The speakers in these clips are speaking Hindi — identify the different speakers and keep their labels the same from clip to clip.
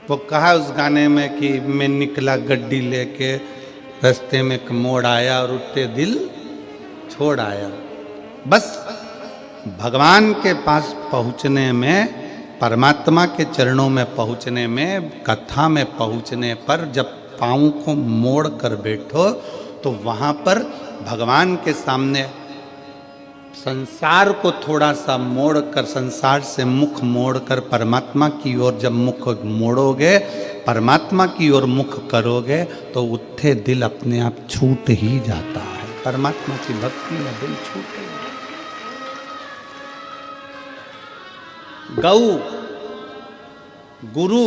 Speaker 1: वो कहा उस गाने में कि मैं निकला गड्डी लेके, रास्ते में एक मोड़ आया और उठते दिल छोड़ आया। बस भगवान के पास पहुंचने में, परमात्मा के चरणों में पहुंचने में, कथा में पहुंचने पर जब पाँव को मोड़ कर बैठो तो वहां पर भगवान के सामने संसार को थोड़ा सा मोड़ कर, संसार से मुख मोड़ कर परमात्मा की ओर जब मुख मोड़ोगे, परमात्मा की ओर मुख करोगे तो उठे दिल अपने आप छूट ही जाता है। परमात्मा की भक्ति में दिल छूटे। गौ, गुरु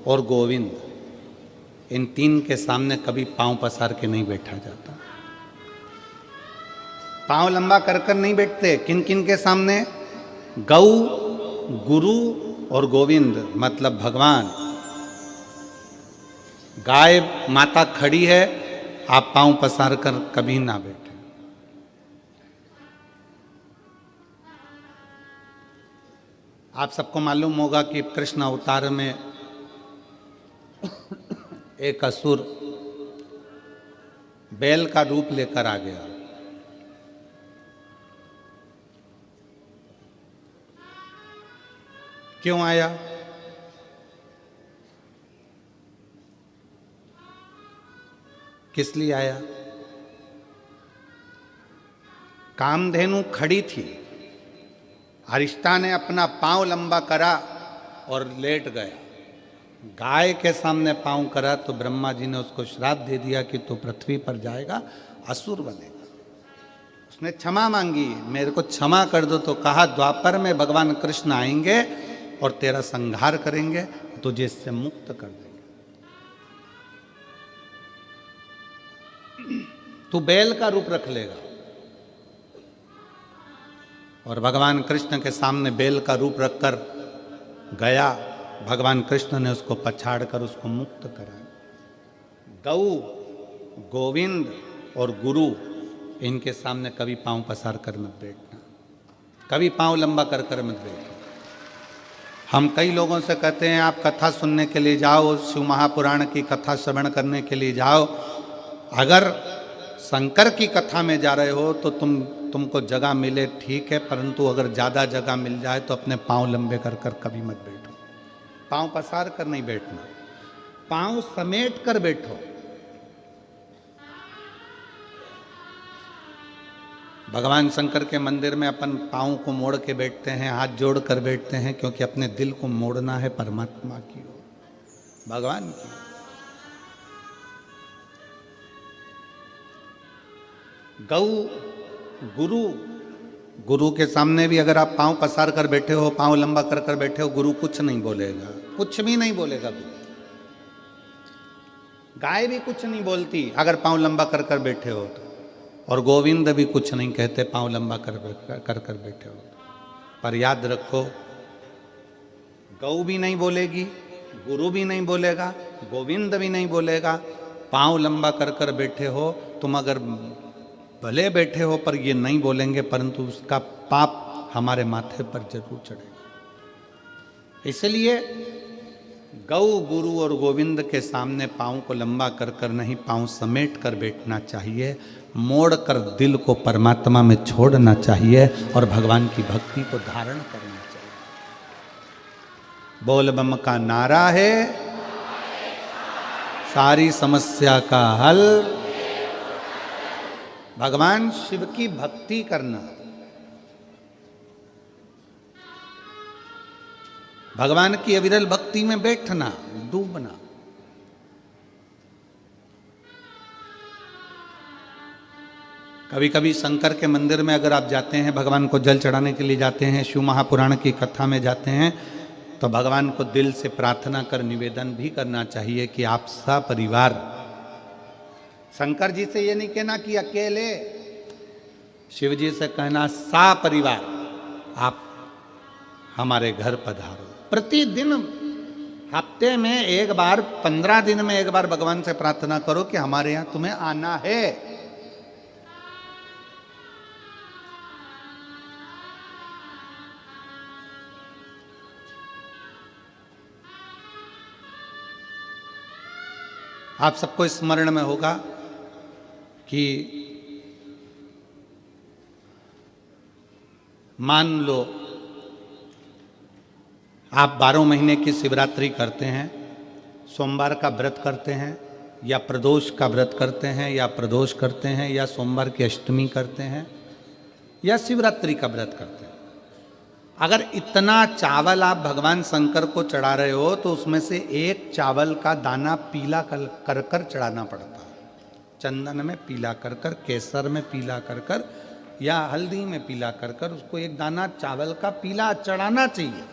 Speaker 1: और गोविंद, इन तीन के सामने कभी पांव पसार के नहीं बैठा जाता। पांव लंबा कर कर नहीं बैठते। किन किन के सामने? गौ, गुरु और गोविंद, मतलब भगवान। गाय माता खड़ी है, आप पांव पसार कर कभी ना बैठे। आप सबको मालूम होगा कि कृष्ण अवतार में एक असुर बैल का रूप लेकर आ गया। क्यों आया? किस लिए आया? कामधेनु खड़ी थी, अरिष्टा ने अपना पांव लंबा करा और लेट गया। गाय के सामने पांव करा तो ब्रह्मा जी ने उसको श्राप दे दिया कि तू पृथ्वी पर जाएगा, असुर बनेगा। उसने क्षमा मांगी, मेरे को क्षमा कर दो। तो कहा द्वापर में भगवान कृष्ण आएंगे और तेरा संहार करेंगे, तुझे इससे मुक्त कर देंगे। तू बैल का रूप रख लेगा। और भगवान कृष्ण के सामने बैल का रूप रखकर गया। भगवान कृष्ण ने उसको पछाड़ कर उसको मुक्त कराया। गौ, गोविंद और गुरु, इनके सामने कभी पांव पसार कर मत बैठना, कभी पांव लंबा कर कर मत बैठना। हम कई लोगों से कहते हैं आप कथा सुनने के लिए जाओ, शिव महापुराण की कथा श्रवण करने के लिए जाओ। अगर शंकर की कथा में जा रहे हो तो तुमको जगह मिले ठीक है, परंतु अगर ज़्यादा जगह मिल जाए तो अपने पांव लंबे कर कर कभी मत बैठो। पांव पसार कर नहीं बैठना, पांव समेट कर बैठो। भगवान शंकर के मंदिर में अपन पाँव को मोड़ के बैठते हैं, हाथ जोड़ कर बैठते हैं, क्योंकि अपने दिल को मोड़ना है परमात्मा की ओर, भगवान की। गौ, गुरु, गुरु के सामने भी अगर आप पाँव पसार कर बैठे हो, पाँव लंबा कर कर बैठे हो, गुरु कुछ नहीं बोलेगा, कुछ भी नहीं बोलेगा गुरु। गाय भी कुछ नहीं बोलती अगर पाँव लंबा कर कर बैठे हो तो, और गोविंद भी कुछ नहीं कहते पांव लंबा कर कर बैठे हो। पर याद रखो, गौ भी नहीं बोलेगी, गुरु भी नहीं बोलेगा, गोविंद भी नहीं बोलेगा। पांव लंबा कर कर बैठे हो तुम, अगर भले बैठे हो पर ये नहीं बोलेंगे, परंतु उसका पाप हमारे माथे पर जरूर चढ़ेगा। इसलिए गौ, गुरु और गोविंद के सामने पाँव को लंबा कर कर नहीं, पाँव समेट कर बैठना चाहिए। मोड़ कर दिल को परमात्मा में छोड़ना चाहिए और भगवान की भक्ति को धारण करना चाहिए। बोल बम का नारा है सारी समस्या का हल। भगवान शिव की भक्ति करना, भगवान की अविरल भक्ति में बैठना, डूबना। कभी कभी शंकर के मंदिर में अगर आप जाते हैं, भगवान को जल चढ़ाने के लिए जाते हैं, शिव महापुराण की कथा में जाते हैं, तो भगवान को दिल से प्रार्थना कर निवेदन भी करना चाहिए कि आप सपरिवार, शंकर जी से ये नहीं कहना कि अकेले, शिव जी से कहना सपरिवार आप हमारे घर पधारो। प्रतिदिन, हफ्ते में एक बार, 15 दिन में एक बार भगवान से प्रार्थना करो कि हमारे यहां तुम्हें आना है। आप सबको स्मरण में होगा कि मान लो आप 12 महीने की शिवरात्रि करते हैं, सोमवार का व्रत करते हैं, या प्रदोष का व्रत करते हैं, या प्रदोष करते हैं, या सोमवार की अष्टमी करते हैं, या शिवरात्रि का व्रत करते हैं। अगर इतना चावल आप भगवान शंकर को चढ़ा रहे हो तो उसमें से एक चावल का दाना पीला कर कर चढ़ाना पड़ता है। चंदन में पीला कर कर, केसर में पीला कर कर, या हल्दी में पीला कर कर उसको एक दाना चावल का पीला चढ़ाना चाहिए।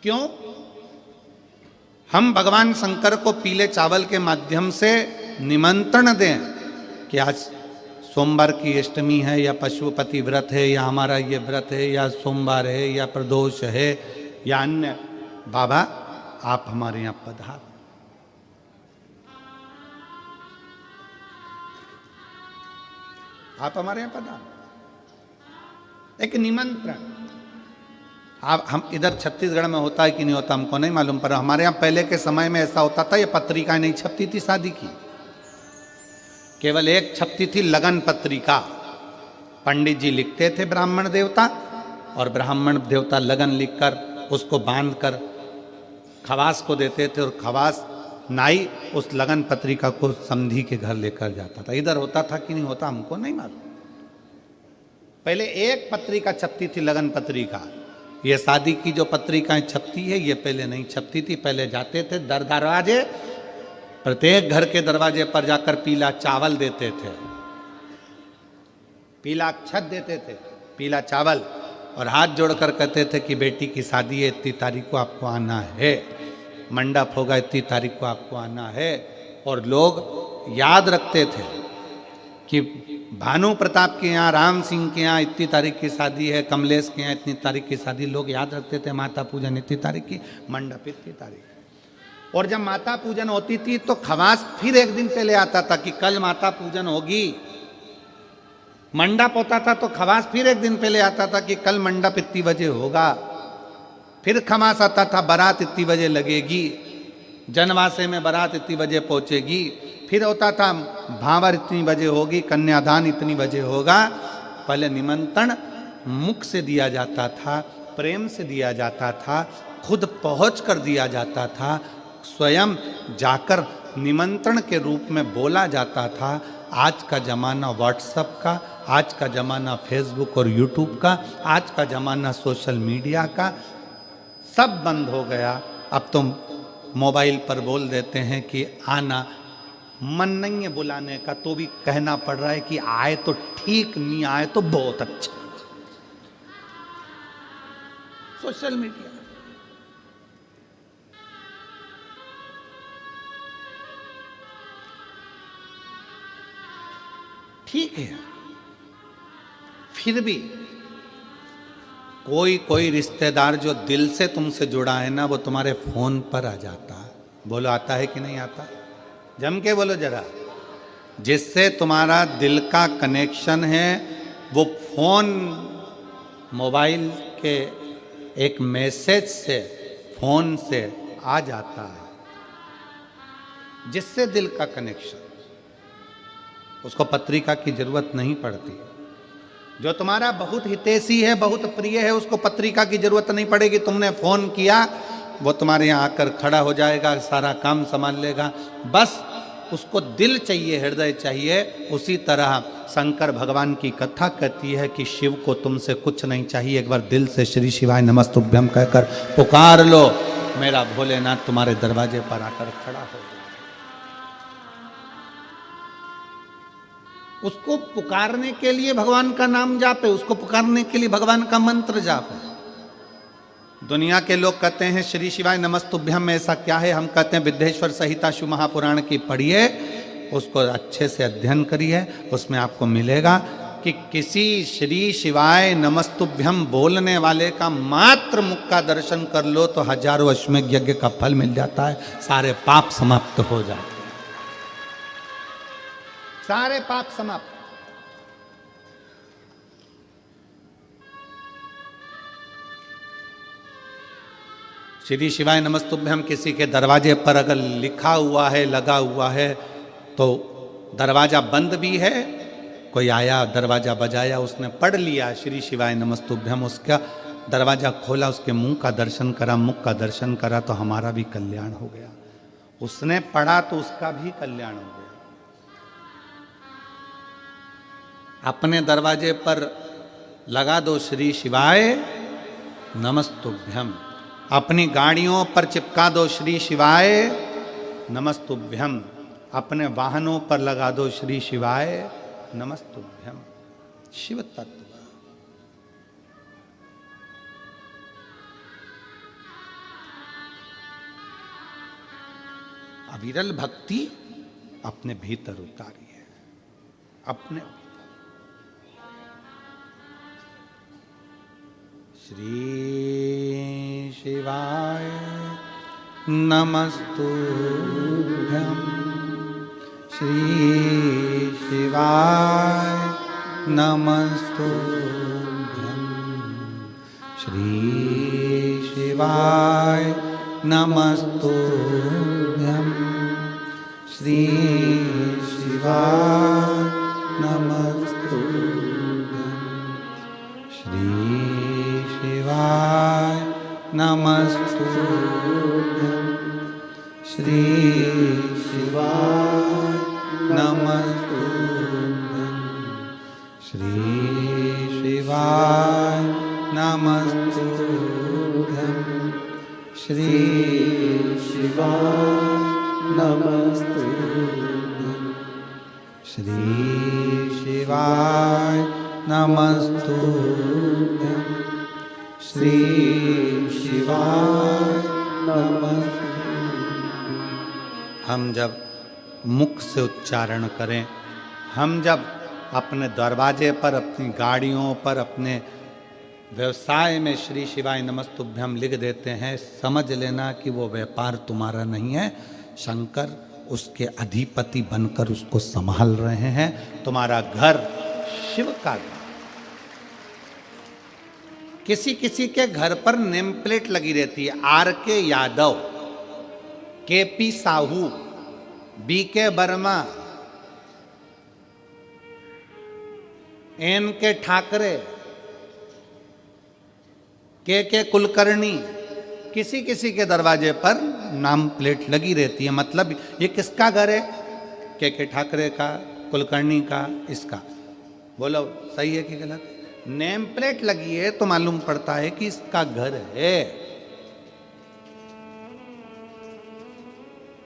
Speaker 1: क्यों? हम भगवान शंकर को पीले चावल के माध्यम से निमंत्रण दें कि आज सोमवार की अष्टमी है, या पशुपति व्रत है, या हमारा ये व्रत है, या सोमवार है, या प्रदोष है, या अन्य, बाबा आप हमारे यहां पधार। आप हमारे यहां पधार, एक निमंत्रण। आप हम इधर छत्तीसगढ़ में होता है कि नहीं होता हमको नहीं मालूम, पर हमारे यहाँ पहले के समय में ऐसा होता था, ये पत्रिका नहीं छपती थी शादी की, केवल एक छपती थी लगन पत्रिका। पंडित जी लिखते थे ब्राह्मण देवता, और ब्राह्मण देवता लगन लिखकर उसको बांधकर खवास को देते थे, और खवास नाई उस लगन पत्रिका को समधी के घर लेकर जाता था। इधर होता था कि नहीं होता हमको नहीं मालूम। पहले एक पत्रिका छपती थी, लगन पत्रिका। ये शादी की जो पत्रिकाएं छपती है ये पहले नहीं छपती थी। पहले जाते थे दर दरवाजे, प्रत्येक घर के दरवाजे पर जाकर पीला चावल देते थे, पीला अक्षत देते थे, पीला चावल, और हाथ जोड़कर कहते थे कि बेटी की शादी है, इतनी तारीख को आपको आना है, मंडप होगा, इतनी तारीख को आपको आना है। और लोग याद रखते थे कि भानु प्रताप के यहाँ, राम सिंह के यहाँ इतनी तारीख की शादी है, कमलेश के यहाँ इतनी तारीख की शादी, लोग याद रखते थे। माता पूजन इतनी तारीख की, मंडप इतनी तारीख। और जब माता पूजन होती थी तो खवास फिर एक दिन पहले आता था कि कल माता पूजन होगी। मंडप होता था तो खवास फिर एक दिन पहले आता था कि कल मंडप इतनी बजे होगा। फिर खवास आता था, बारात इतनी बजे लगेगी, जनवासे में बारात इतनी बजे पहुंचेगी। फिर होता था भावर इतनी बजे होगी, कन्यादान इतनी बजे होगा। पहले निमंत्रण मुख से दिया जाता था, प्रेम से दिया जाता था, खुद पहुंच कर दिया जाता था, स्वयं जाकर निमंत्रण के रूप में बोला जाता था। आज का ज़माना व्हाट्सएप का, आज का ज़माना फेसबुक और यूट्यूब का, आज का ज़माना सोशल मीडिया का, सब बंद हो गया। अब तुम मोबाइल पर बोल देते हैं कि आना, मन नहीं है बुलाने का तो भी कहना पड़ रहा है कि आए तो ठीक, नहीं आए तो बहुत अच्छा। सोशल मीडिया ठीक है, फिर भी कोई रिश्तेदार जो दिल से तुमसे जुड़ा है ना, वो तुम्हारे फोन पर आ जाता है। बोलो आता है कि नहीं आता? जम के बोलो जरा। जिससे तुम्हारा दिल का कनेक्शन है वो फोन, मोबाइल के एक मैसेज से, फोन से आ जाता है। जिससे दिल का कनेक्शन, उसको पत्रिका की जरूरत नहीं पड़ती। जो तुम्हारा बहुत हितैषी है, बहुत प्रिय है, उसको पत्रिका की जरूरत नहीं पड़ेगी। तुमने फोन किया, वो तुम्हारे यहाँ आकर खड़ा हो जाएगा, सारा काम संभाल लेगा। बस उसको दिल चाहिए, हृदय चाहिए। उसी तरह शंकर भगवान की कथा कहती है कि शिव को तुमसे कुछ नहीं चाहिए, एक बार दिल से श्री शिवाय नमस्तुभ्यम कहकर पुकार लो, मेरा भोलेनाथ तुम्हारे दरवाजे पर आकर खड़ा हो जाए। उसको पुकारने के लिए भगवान का नाम जापे, उसको पुकारने के लिए भगवान का मंत्र जापे। दुनिया के लोग कहते हैं श्री शिवाय नमस्तुभ्यम में ऐसा क्या है? हम कहते हैं विद्येश्वर संहिता शिव महापुराण की पढ़िए, उसको अच्छे से अध्ययन करिए, उसमें आपको मिलेगा कि किसी श्री शिवाय नमस्तुभ्यम बोलने वाले का मात्र मुख का दर्शन कर लो तो हजारों अश्वमेध यज्ञ का फल मिल जाता है, सारे पाप समाप्त हो जाते हैं, सारे पाप समाप्त। श्री शिवाय नमस्तुभ्यम किसी के दरवाजे पर अगर लिखा हुआ है, लगा हुआ है, तो दरवाजा बंद भी है, कोई आया दरवाजा बजाया, उसने पढ़ लिया श्री शिवाय नमस्तुभ्यम, उसका दरवाजा खोला, उसके मुंह का दर्शन करा, मुख का दर्शन करा, तो हमारा भी कल्याण हो गया। उसने पढ़ा तो उसका भी कल्याण हो गया। अपने दरवाजे पर लगा दो श्री शिवाय नमस्तुभ्यम, अपनी गाड़ियों पर चिपका दो श्री शिवाय नमस्तुभ्यम, अपने वाहनों पर लगा दो श्री शिवाय नमस्तुभ्यम। शिव तत्व अविरल भक्ति अपने भीतर उतारी है, अपने श्री शिवाय नमस्तुभ्यम, श्री शिवाय नमस्तुभ्यम, श्री शिवाय नमस्तुभ्यम, श्री शिवाय नमस्तुभ्यम, श्री शिवाय नमस्तुभ्यम, श्री शिवाय नमस्तुभ्यम, श्री शिवाय नमस्तुभ्यम, श्री शिवाय नमस्तुभ्यम, श्री शिवाय नमस्तुभ्यम, श्री शिवाय नमस्तुभ्यम। हम जब मुख से उच्चारण करें, हम जब अपने दरवाजे पर, अपनी गाड़ियों पर, अपने व्यवसाय में श्री शिवाय नमस्तुभ्यम लिख देते हैं, समझ लेना कि वो व्यापार तुम्हारा नहीं है, शंकर उसके अधिपति बनकर उसको संभाल रहे हैं। तुम्हारा घर शिव का घर। किसी किसी के घर पर नेम प्लेट लगी रहती है, R.K. Yadav, K.P. Sahu, B.K. Verma, N.K. Thackeray, K.K. Kulkarni, किसी किसी के दरवाजे पर नाम प्लेट लगी रहती है। मतलब ये किसका घर है? K.K. ठाकरे का, कुलकर्णी का, इसका। बोलो सही है कि गलत? नेम प्लेट लगी है तो मालूम पड़ता है कि इसका घर है।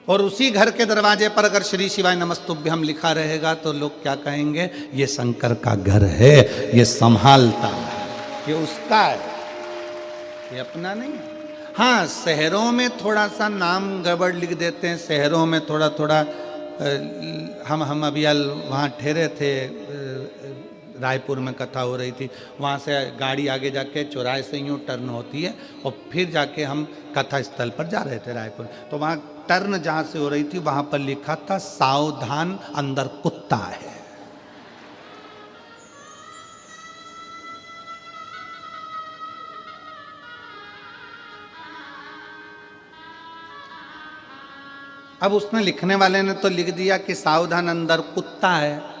Speaker 1: और उसी घर के दरवाजे पर अगर श्री शिवाय नमस्तुभ्यम लिखा रहेगा तो लोग क्या कहेंगे? ये शंकर का घर है, ये संभालता है, ये उसका है, ये अपना नहीं है। हाँ, शहरों में थोड़ा सा नाम गड़बड़ लिख देते हैं, शहरों में थोड़ा थोड़ा। हम अभी वहाँ ठहरे थे, रायपुर में कथा हो रही थी, वहाँ से गाड़ी आगे जाके चौराहे से यूँ टर्न होती है और फिर जाके हम कथा स्थल पर जा रहे थे रायपुर। तो वहाँ टर्न जहाँ से हो रही थी वहाँ पर लिखा था सावधान अंदर कुत्ता है। अब उसने, लिखने वाले ने तो लिख दिया कि सावधान अंदर कुत्ता है।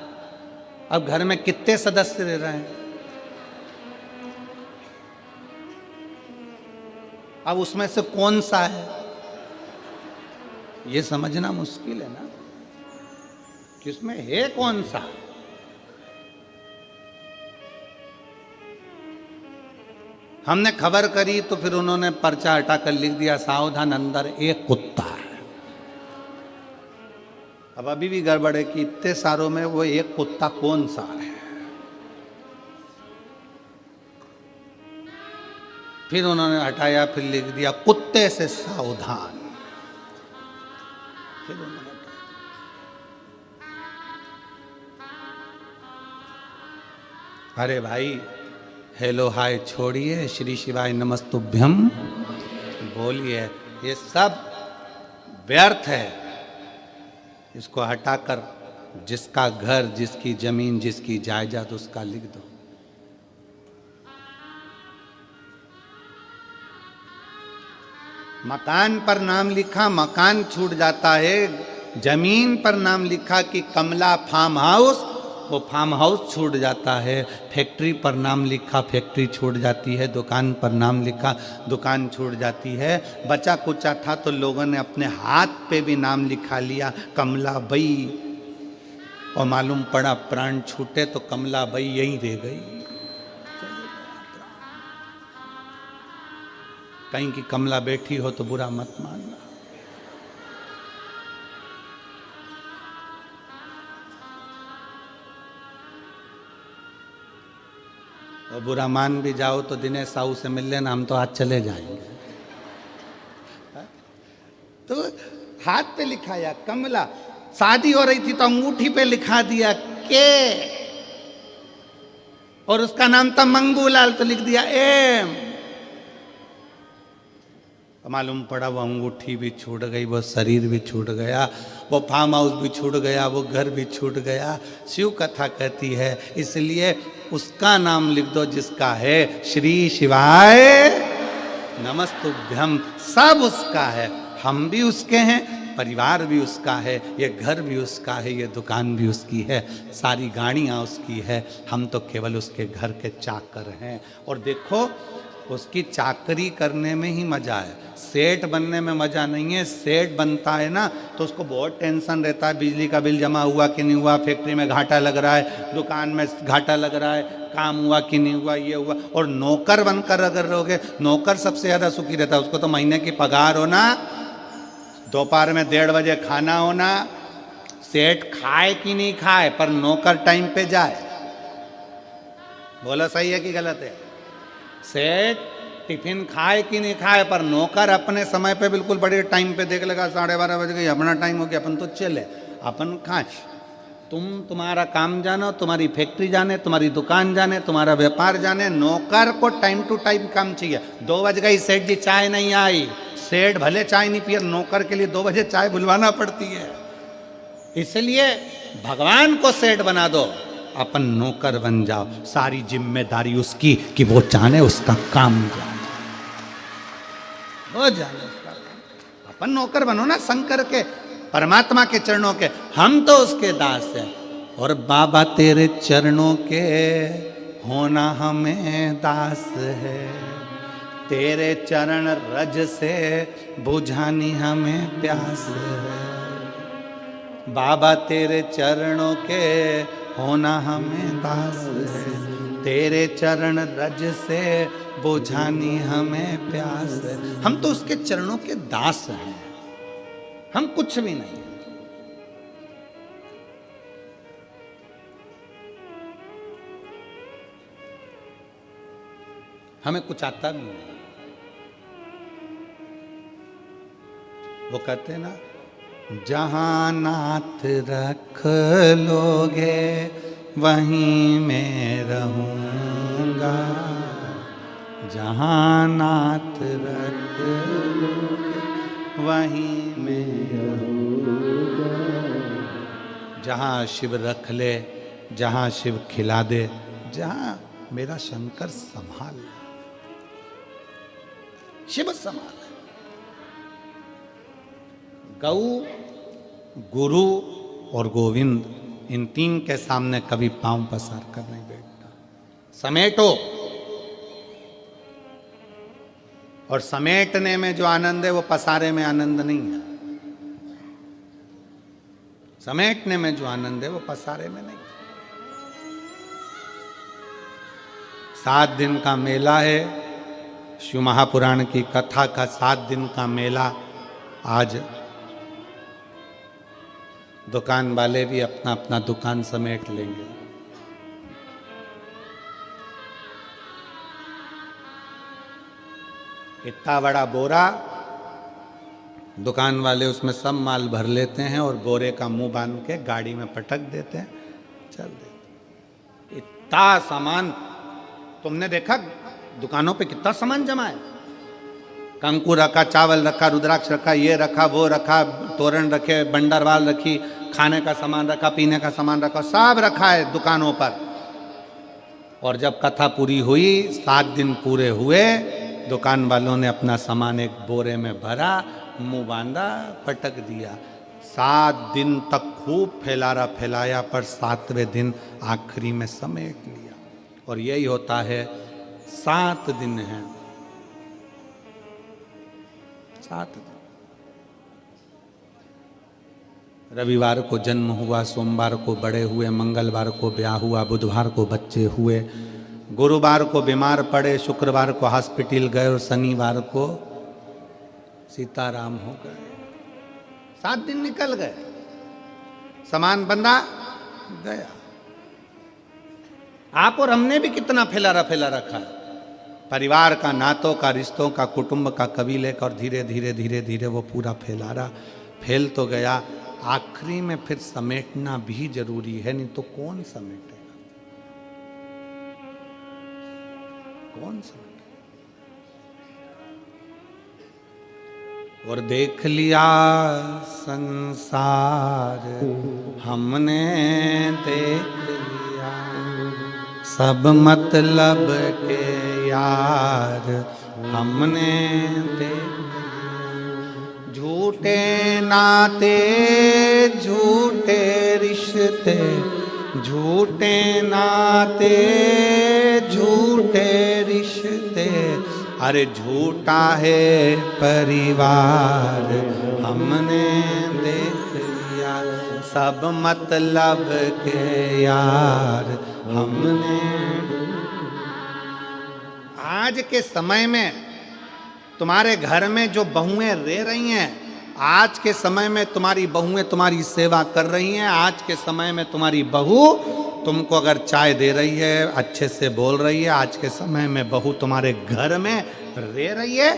Speaker 1: अब घर में कितने सदस्य रह रहे हैं? अब उसमें से कौन सा है ये समझना मुश्किल है ना, कि उसमें है कौन सा। हमने खबर करी तो फिर उन्होंने पर्चा हटाकर लिख दिया सावधान अंदर एक कुत्ता है। अब अभी भी गड़बड़ है कि इतने सारों में वो एक कुत्ता कौन सा है। फिर उन्होंने हटाया, फिर लिख दिया कुत्ते से सावधान। फिर उन्होंने अरे भाई, हेलो हाय छोड़िए, श्री शिवाय नमस्तुभ्यम बोलिए। ये सब व्यर्थ है। इसको हटाकर जिसका घर, जिसकी जमीन, जिसकी जायदाद उसका लिख दो। मकान पर नाम लिखा, मकान छूट जाता है। जमीन पर नाम लिखा कि कमला फार्म हाउस, वो फार्म हाउस छूट जाता है। फैक्ट्री पर नाम लिखा, फैक्ट्री छूट जाती है। दुकान पर नाम लिखा, दुकान छूट जाती है। बचा कुचा था तो लोगों ने अपने हाथ पे भी नाम लिखा लिया, कमला बई, और मालूम पड़ा प्राण छूटे तो कमला बई यहीं रह गई। कहीं की कमला बैठी हो तो बुरा मत मानना। और बुरा मान भी जाओ तो दिनेश साहू से मिल लेना, हम तो आज चले जाएंगे। तो हाथ पे लिखाया कमला, शादी हो रही थी तो अंगूठी पे लिखा दिया के, और उसका नाम था मंगूलाल तो लिख दिया एम। मालूम पड़ा वो अंगूठी भी छूट गई, वो शरीर भी छूट गया, वो फार्म हाउस भी छूट गया, वो घर भी छूट गया। शिव कथा कहती है इसलिए उसका नाम लिख दो जिसका है। श्री शिवाय नमस्तुभ्यम, सब उसका है। हम भी उसके हैं, परिवार भी उसका है, ये घर भी उसका है, ये दुकान भी उसकी है, सारी गाड़ियाँ उसकी है। हम तो केवल उसके घर के चाकर हैं। और देखो उसकी चाकरी करने में ही मजा है, सेठ बनने में मजा नहीं है। सेठ बनता है ना तो उसको बहुत टेंशन रहता है, बिजली का बिल जमा हुआ कि नहीं हुआ, फैक्ट्री में घाटा लग रहा है, दुकान में घाटा लग रहा है, काम हुआ कि नहीं हुआ, ये हुआ। और नौकर बनकर अगर रहोगे, नौकर सबसे ज्यादा सुखी रहता है। उसको तो महीने की पगार होना, दोपहर में 1:30 बजे खाना होना, सेठ खाए कि नहीं खाए पर नौकर टाइम पे जाए। बोला सही है कि गलत है? सेठ टिफिन खाए कि नहीं खाए पर नौकर अपने समय पे बिल्कुल बड़े टाइम पे देख लेगा, 12:30 बज गई, अपना टाइम हो गया, अपन तो चले, अपन खाए। तुम्हारा काम जानो, तुम्हारी फैक्ट्री जाने, तुम्हारी दुकान जाने, तुम्हारा व्यापार जाने, नौकर को टाइम टू टाइम काम चाहिए। 2 बज गई, सेठ जी चाय नहीं आई, सेठ भले चाय नहीं पिए, नौकर के लिए 2 बजे चाय बुलवाना पड़ती है। इसलिए भगवान को सेठ बना दो, अपन नौकर बन जाओ, सारी जिम्मेदारी उसकी कि वो जाने उसका काम जाने, वो जाने उसका काम। अपन नौकर बनो ना शंकर के, परमात्मा के चरणों के, हम तो उसके दास हैं। और बाबा तेरे चरणों के होना हमें दास है, तेरे चरण रज से बुझानी हमें प्यास है। बाबा तेरे चरणों के होना हमें दास है, तेरे चरण रज से बुझानी हमें प्यास है। हम तो उसके चरणों के दास हैं, हम कुछ भी नहीं। हमें कुछ आता भी नहीं। वो कहते हैं ना, जहां नाथ रख लोगे वहीं मैं रहूंगा, जहां नाथ रख लोगे वहीं मैं रहूंगा। जहां शिव रख ले, जहां शिव खिला दे, जहां मेरा शंकर संभाल ले, शिव संभाल। गौ, गुरु और गोविंद, इन 3 के सामने कभी पांव पसार कर नहीं बैठना। समेटो, और समेटने में जो आनंद है वो पसारे में आनंद नहीं है। समेटने में जो आनंद है वो पसारे में नहीं। 7 दिन का मेला है, शिव महापुराण की कथा का 7 दिन का मेला। आज दुकान वाले भी अपना अपना दुकान समेट लेंगे। इतना बड़ा बोरा, दुकान वाले उसमें सब माल भर लेते हैं और बोरे का मुंह बांध के गाड़ी में पटक देते हैं, चल देते। इतना सामान तुमने देखा दुकानों पे कितना सामान जमा है? कंकु रखा, चावल रखा, रुद्राक्ष रखा, ये रखा, वो रखा, तोरण रखे, बंडरवाल रखी, खाने का सामान रखा, पीने का सामान रखा, सब रखा है दुकानों पर। और जब कथा पूरी हुई, 7 दिन पूरे हुए, दुकान वालों ने अपना सामान एक बोरे में भरा, मुंह बांधा, पटक दिया। 7 दिन तक खूब फैलाया, पर 7वें दिन आखिरी में समेट लिया। और यही होता है, 7 दिन हैं, 7 दिन। रविवार को जन्म हुआ, सोमवार को बड़े हुए, मंगलवार को ब्याह हुआ, बुधवार को बच्चे हुए, गुरुवार को बीमार पड़े, शुक्रवार को हॉस्पिटल गए और शनिवार को सीताराम हो गए। 7 दिन निकल गए, सामान बंधा गया। आप और हमने भी कितना फैला रखा है, परिवार का, नातों का, रिश्तों का, कुटुंब का, कबीले का, और धीरे धीरे वो पूरा फैल तो गया। आखिरी में फिर समेटना भी जरूरी है, नहीं तो कौन समेटेगा, कौन समेटेगा। और देख लिया संसार हमने, देख लिया सब मतलब के यार हमने देख लिया। झूठे नाते, झूठे रिश्ते, झूठे नाते, झूठे रिश्ते, अरे झूठा है परिवार हमने देख लिया। सब मतलब के यार हमने। आज के समय में तुम्हारे घर में जो बहुएं रह रही हैं, आज के समय में तुम्हारी बहुएं तुम्हारी सेवा कर रही हैं। आज के समय में तुम्हारी बहू तुमको अगर चाय दे रही है, अच्छे से बोल रही है, आज के समय में बहू तुम्हारे घर में रह रही है,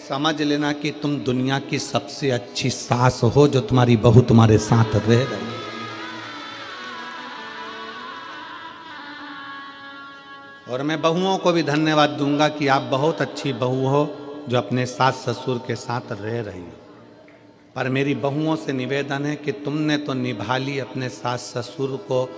Speaker 1: समझ लेना कि तुम दुनिया की सबसे अच्छी सास हो, जो तुम्हारी बहू तुम्हारे साथ रह रही है। और मैं बहुओं को भी धन्यवाद दूंगा कि आप बहुत अच्छी बहू हो, जो अपने सास ससुर के साथ रह रही हो। पर मेरी बहुओं से निवेदन है कि तुमने तो निभा ली अपने सास ससुर को,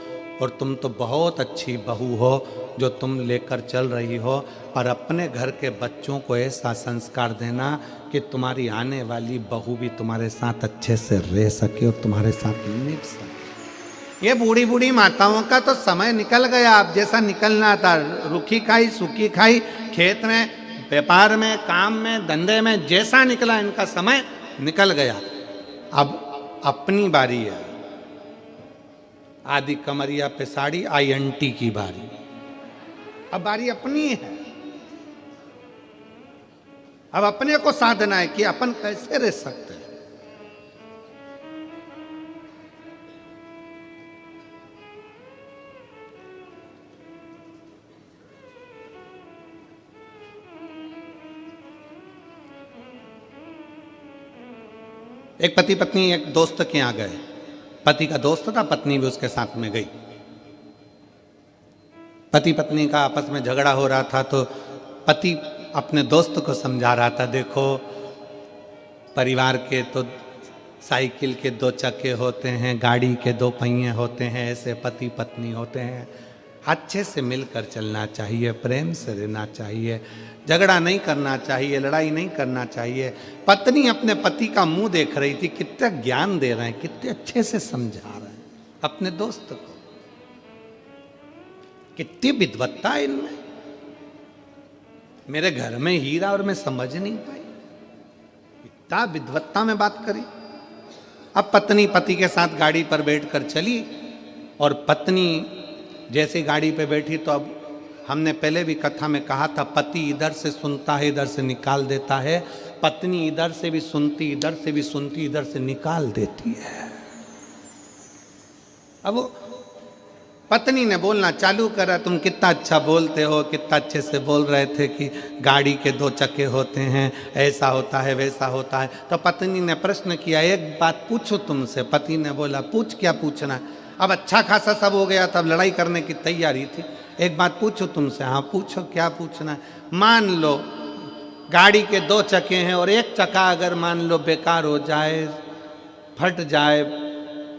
Speaker 1: और तुम तो बहुत अच्छी बहू हो जो तुम लेकर चल रही हो, पर अपने घर के बच्चों को ऐसा संस्कार देना कि तुम्हारी आने वाली बहू भी तुम्हारे साथ अच्छे से रह सके और तुम्हारे साथ निभ सके। ये बूढ़ी बूढ़ी माताओं का तो समय निकल गया, अब जैसा निकलना था। रुखी खाई सूखी खाई, खेत में, व्यापार में, काम में, धंधे में, जैसा निकला इनका समय निकल गया। अब अपनी बारी है। आदि कमरिया पे साड़ी, INT की बारी। अब बारी अपनी है। अब अपने को साधना है कि अपन कैसे रह सकते हैं। एक पति पत्नी एक दोस्त के यहाँ गए। पति का दोस्त था, पत्नी भी उसके साथ में गई। पति पत्नी का आपस में झगड़ा हो रहा था, तो पति अपने दोस्त को समझा रहा था, देखो परिवार के तो साइकिल के 2 चक्के होते हैं, गाड़ी के 2 पहिए होते हैं, ऐसे पति पत्नी होते हैं। अच्छे से मिलकर चलना चाहिए, प्रेम से रहना चाहिए, झगड़ा नहीं करना चाहिए, लड़ाई नहीं करना चाहिए। पत्नी अपने पति का मुंह देख रही थी, कितना ज्ञान दे रहे हैं, कितने अच्छे से समझा रहे हैं अपने दोस्त को, कितनी विद्वत्ता है इनमें। मेरे घर में हीरा और मैं समझ नहीं पाई, इतना विद्वत्ता में बात करी। अब पत्नी पति के साथ गाड़ी पर बैठकर चली, और पत्नी जैसे गाड़ी पे बैठी, तो अब हमने पहले भी कथा में कहा था, पति इधर से सुनता है, इधर से निकाल देता है। पत्नी इधर से भी सुनती, इधर से भी सुनती, इधर से निकाल देती है। अब पत्नी ने बोलना चालू करा, तुम कितना अच्छा बोलते हो, कितना अच्छे से बोल रहे थे कि गाड़ी के 2 चक्के होते हैं, ऐसा होता है, वैसा होता है। तो पत्नी ने प्रश्न किया, एक बात पूछो तुमसे। पति ने बोला, पूछ, क्या पूछना है। अब अच्छा खासा सब हो गया, तब लड़ाई करने की तैयारी थी। एक बात पूछो तुमसे। हाँ पूछो, क्या पूछना है। मान लो गाड़ी के 2 चक्के हैं, और एक चक्का अगर मान लो बेकार हो जाए, फट जाए,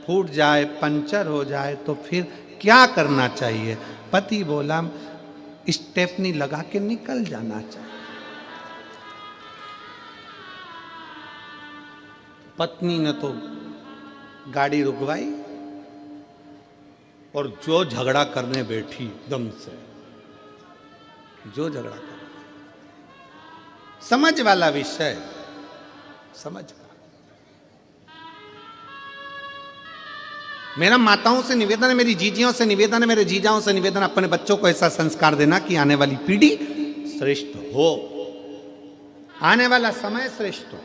Speaker 1: फूट जाए, पंचर हो जाए, तो फिर क्या करना चाहिए। पति बोला, स्टेपनी लगा के निकल जाना चाहिए। पत्नी ने तो गाड़ी रुकवाई और जो झगड़ा करने बैठी दम से, जो झगड़ा कर, समझ वाला विषय, समझ का। मेरा माताओं से निवेदन है, मेरी जीजियों से निवेदन है, मेरे जीजाओं से निवेदन, अपने बच्चों को ऐसा संस्कार देना कि आने वाली पीढ़ी श्रेष्ठ हो, आने वाला समय श्रेष्ठ हो।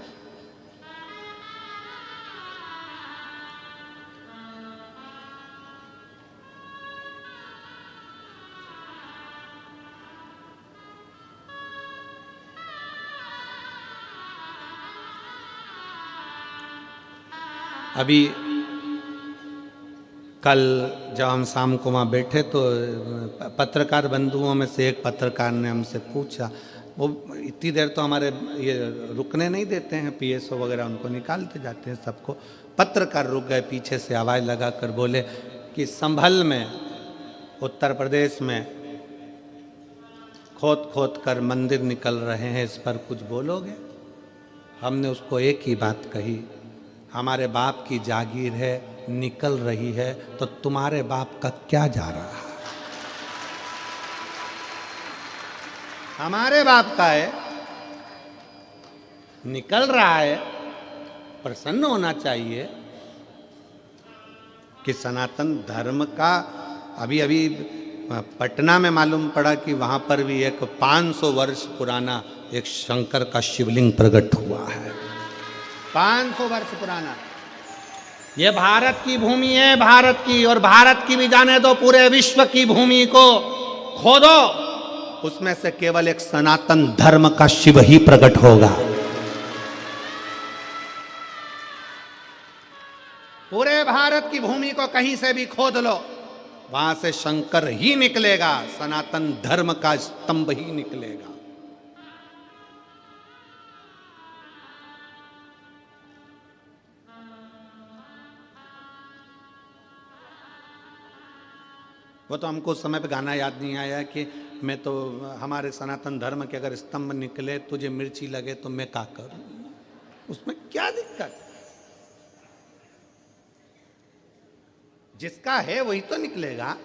Speaker 1: अभी कल जब हम शाम को वहाँ बैठे तो पत्रकार बंधुओं में से एक पत्रकार ने हमसे पूछा, वो इतनी देर तो हमारे ये रुकने नहीं देते हैं, पीएसओ वगैरह उनको निकालते जाते हैं सबको। पत्रकार रुक गए, पीछे से आवाज़ लगा कर बोले कि संभल में उत्तर प्रदेश में खोद खोद कर मंदिर निकल रहे हैं, इस पर कुछ बोलोगे? हमने उसको एक ही बात कही, हमारे बाप की जागीर है, निकल रही है, तो तुम्हारे बाप का क्या जा रहा है? हमारे बाप का है, निकल रहा है, प्रसन्न होना चाहिए कि सनातन धर्म का। अभी अभी पटना में मालूम पड़ा कि वहां पर भी एक 500 वर्ष पुराना एक शंकर का शिवलिंग प्रकट हुआ है, 500 वर्ष पुराना। ये भारत की भूमि है, भारत की, और भारत की भी जाने दो, पूरे विश्व की भूमि को खोदो, उसमें से केवल एक सनातन धर्म का शिव ही प्रकट होगा। पूरे भारत की भूमि को कहीं से भी खोद लो, वहां से शंकर ही निकलेगा, सनातन धर्म का स्तंभ ही निकलेगा। वो तो हमको उस समय पे गाना याद नहीं आया कि मैं तो, हमारे सनातन धर्म के अगर स्तंभ निकले, तुझे मिर्ची लगे तो मैं क्या करूं? उसमें क्या दिक्कत? जिसका है वही तो निकलेगा।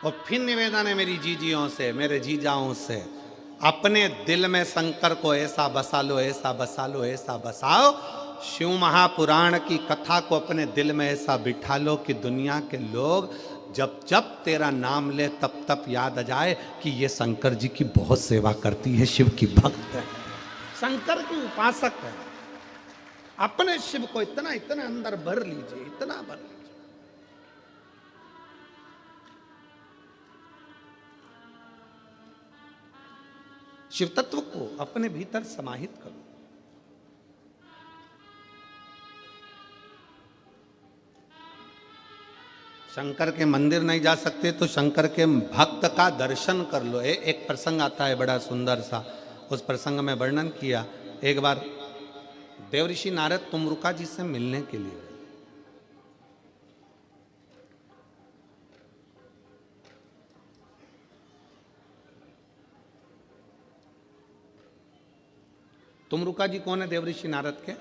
Speaker 1: और फिर निवेदन है मेरी जीजियों से, मेरे जीजाओं से, अपने दिल में शंकर को ऐसा बसा लो, ऐसा बसा लो, ऐसा बसाओ, शिव महापुराण की कथा को अपने दिल में ऐसा बिठा लो कि दुनिया के लोग जब जब तेरा नाम ले तब तब याद आ जाए कि ये शंकर जी की बहुत सेवा करती है, शिव की भक्त है, शंकर की उपासक है। अपने शिव को इतना इतना अंदर भर लीजिए, इतना भर लीजिए। शिव तत्व को अपने भीतर समाहित करो। शंकर के मंदिर नहीं जा सकते तो शंकर के भक्त का दर्शन कर लो। एक प्रसंग आता है बड़ा सुंदर सा, उस प्रसंग में वर्णन किया। एक बार देवऋषि नारद तुमरुका जी से मिलने के लिए, तुमरुका जी कौन है? देवऋषि नारद के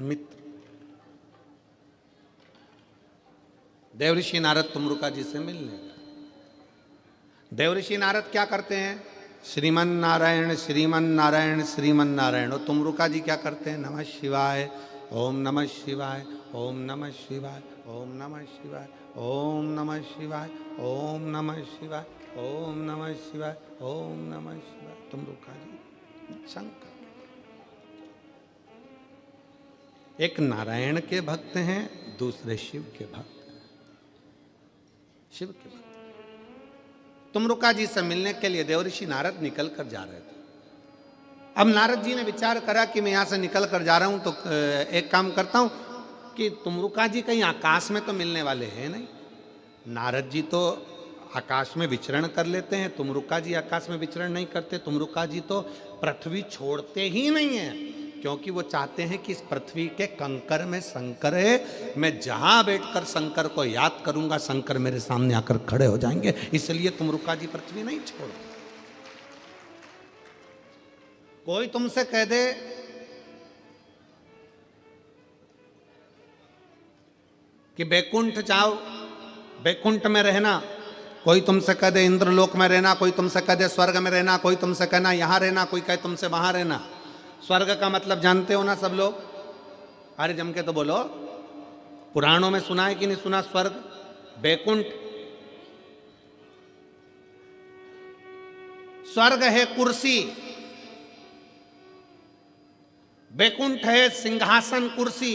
Speaker 1: मित्र। देवऋषि नारद तुमरुका जी से मिलने गए। देवऋषि नारद क्या करते हैं? श्रीमन नारायण श्रीमन नारायण श्रीमन नारायण। और तुमरुका जी क्या करते हैं? नमः शिवाय, ओम नमः शिवाय, ओम नमः शिवाय, ओम नमः शिवाय, ओम नमः शिवाय, ओम नमः शिवाय, ओम नमः शिवाय, ओम नमः शिवाय। तुमरुका जी शंकर, एक नारायण के भक्त हैं, दूसरे शिव के भक्त हैं, शिव के भक्त। तुमरुका जी से मिलने के लिए देवऋषि नारद निकल कर जा रहे थे। अब नारद जी ने विचार करा कि मैं यहां से निकल कर जा रहा हूं, तो एक काम करता हूं कि तुमरुका जी कहीं आकाश में तो मिलने वाले हैं नहीं। नारद जी तो आकाश में विचरण कर लेते हैं, तुमरुका जी आकाश में विचरण नहीं करते। तुमरुका जी तो पृथ्वी छोड़ते ही नहीं है, क्योंकि वो चाहते हैं कि इस पृथ्वी के कंकर में शंकर है, मैं जहां बैठकर शंकर को याद करूंगा शंकर मेरे सामने आकर खड़े हो जाएंगे, इसलिए तुम रुका जी पृथ्वी नहीं छोड़ो। कोई तुमसे कह दे कि बैकुंठ जाओ, बैकुंठ में रहना, कोई तुमसे कह दे इंद्रलोक में रहना, कोई तुमसे कह दे स्वर्ग में रहना, कोई तुमसे कहना यहां रहना, कोई कहे तुमसे वहां रहना। स्वर्ग का मतलब जानते हो ना सब लोग? अरे जम के तो बोलो, पुराणों में सुना है कि नहीं सुना? स्वर्ग, बैकुंठ। स्वर्ग है कुर्सी, बैकुंठ है सिंहासन कुर्सी।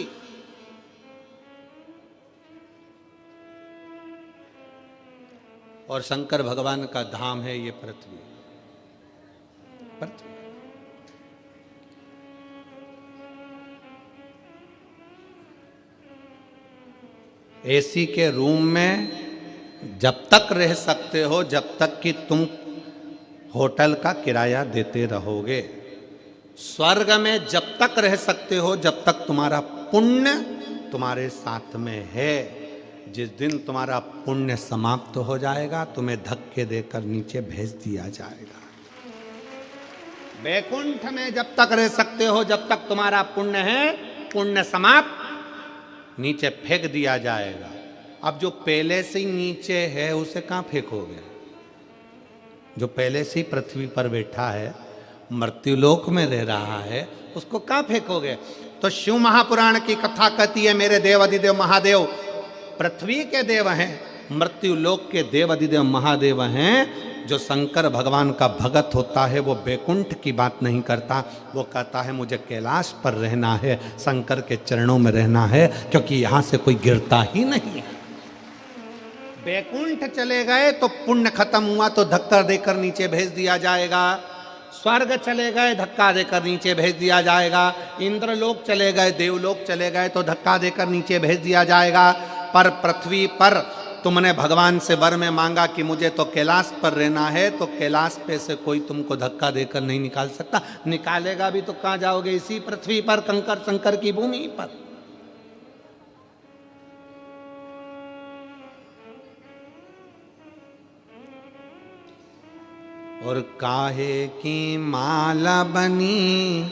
Speaker 1: और शंकर भगवान का धाम है ये पृथ्वी। पृथ्वी एसी के रूम में जब तक रह सकते हो, जब तक कि तुम होटल का किराया देते रहोगे। स्वर्ग में जब तक रह सकते हो, जब तक तुम्हारा पुण्य तुम्हारे साथ में है। जिस दिन तुम्हारा पुण्य समाप्त हो जाएगा, तुम्हें धक्के देकर नीचे भेज दिया जाएगा। वैकुंठ में जब तक रह सकते हो, जब तक तुम्हारा पुण्य है, पुण्य समाप्त, नीचे फेंक दिया जाएगा। अब जो पहले से ही नीचे है उसे कहां फेंकोगे? जो पहले से ही पृथ्वी पर बैठा है, मृत्युलोक में रह रहा है, उसको कहां फेंकोगे? तो शिव महापुराण की कथा कहती है मेरे देव अधिदेव महादेव पृथ्वी के देव हैं, मृत्युलोक के देव अधिदेव महादेव हैं। जो शंकर भगवान का भगत होता है वो बैकुंठ की बात नहीं करता, वो कहता है मुझे कैलाश पर रहना है, शंकर के चरणों में रहना है, क्योंकि यहां से कोई गिरता ही नहीं है। बैकुंठ चले गए तो पुण्य खत्म हुआ तो धक्का देकर नीचे भेज दिया जाएगा। स्वर्ग चले गए धक्का देकर नीचे भेज दिया जाएगा। इंद्रलोक चले गए, देवलोक चले गए तो धक्का देकर नीचे भेज दिया जाएगा। पर पृथ्वी पर तुमने भगवान से वर में मांगा कि मुझे तो कैलाश पर रहना है, तो कैलाश पे से कोई तुमको धक्का देकर नहीं निकाल सकता। निकालेगा भी तो कहां जाओगे? इसी पृथ्वी पर, कंकर शंकर की भूमि पर। और काहे की माला बनी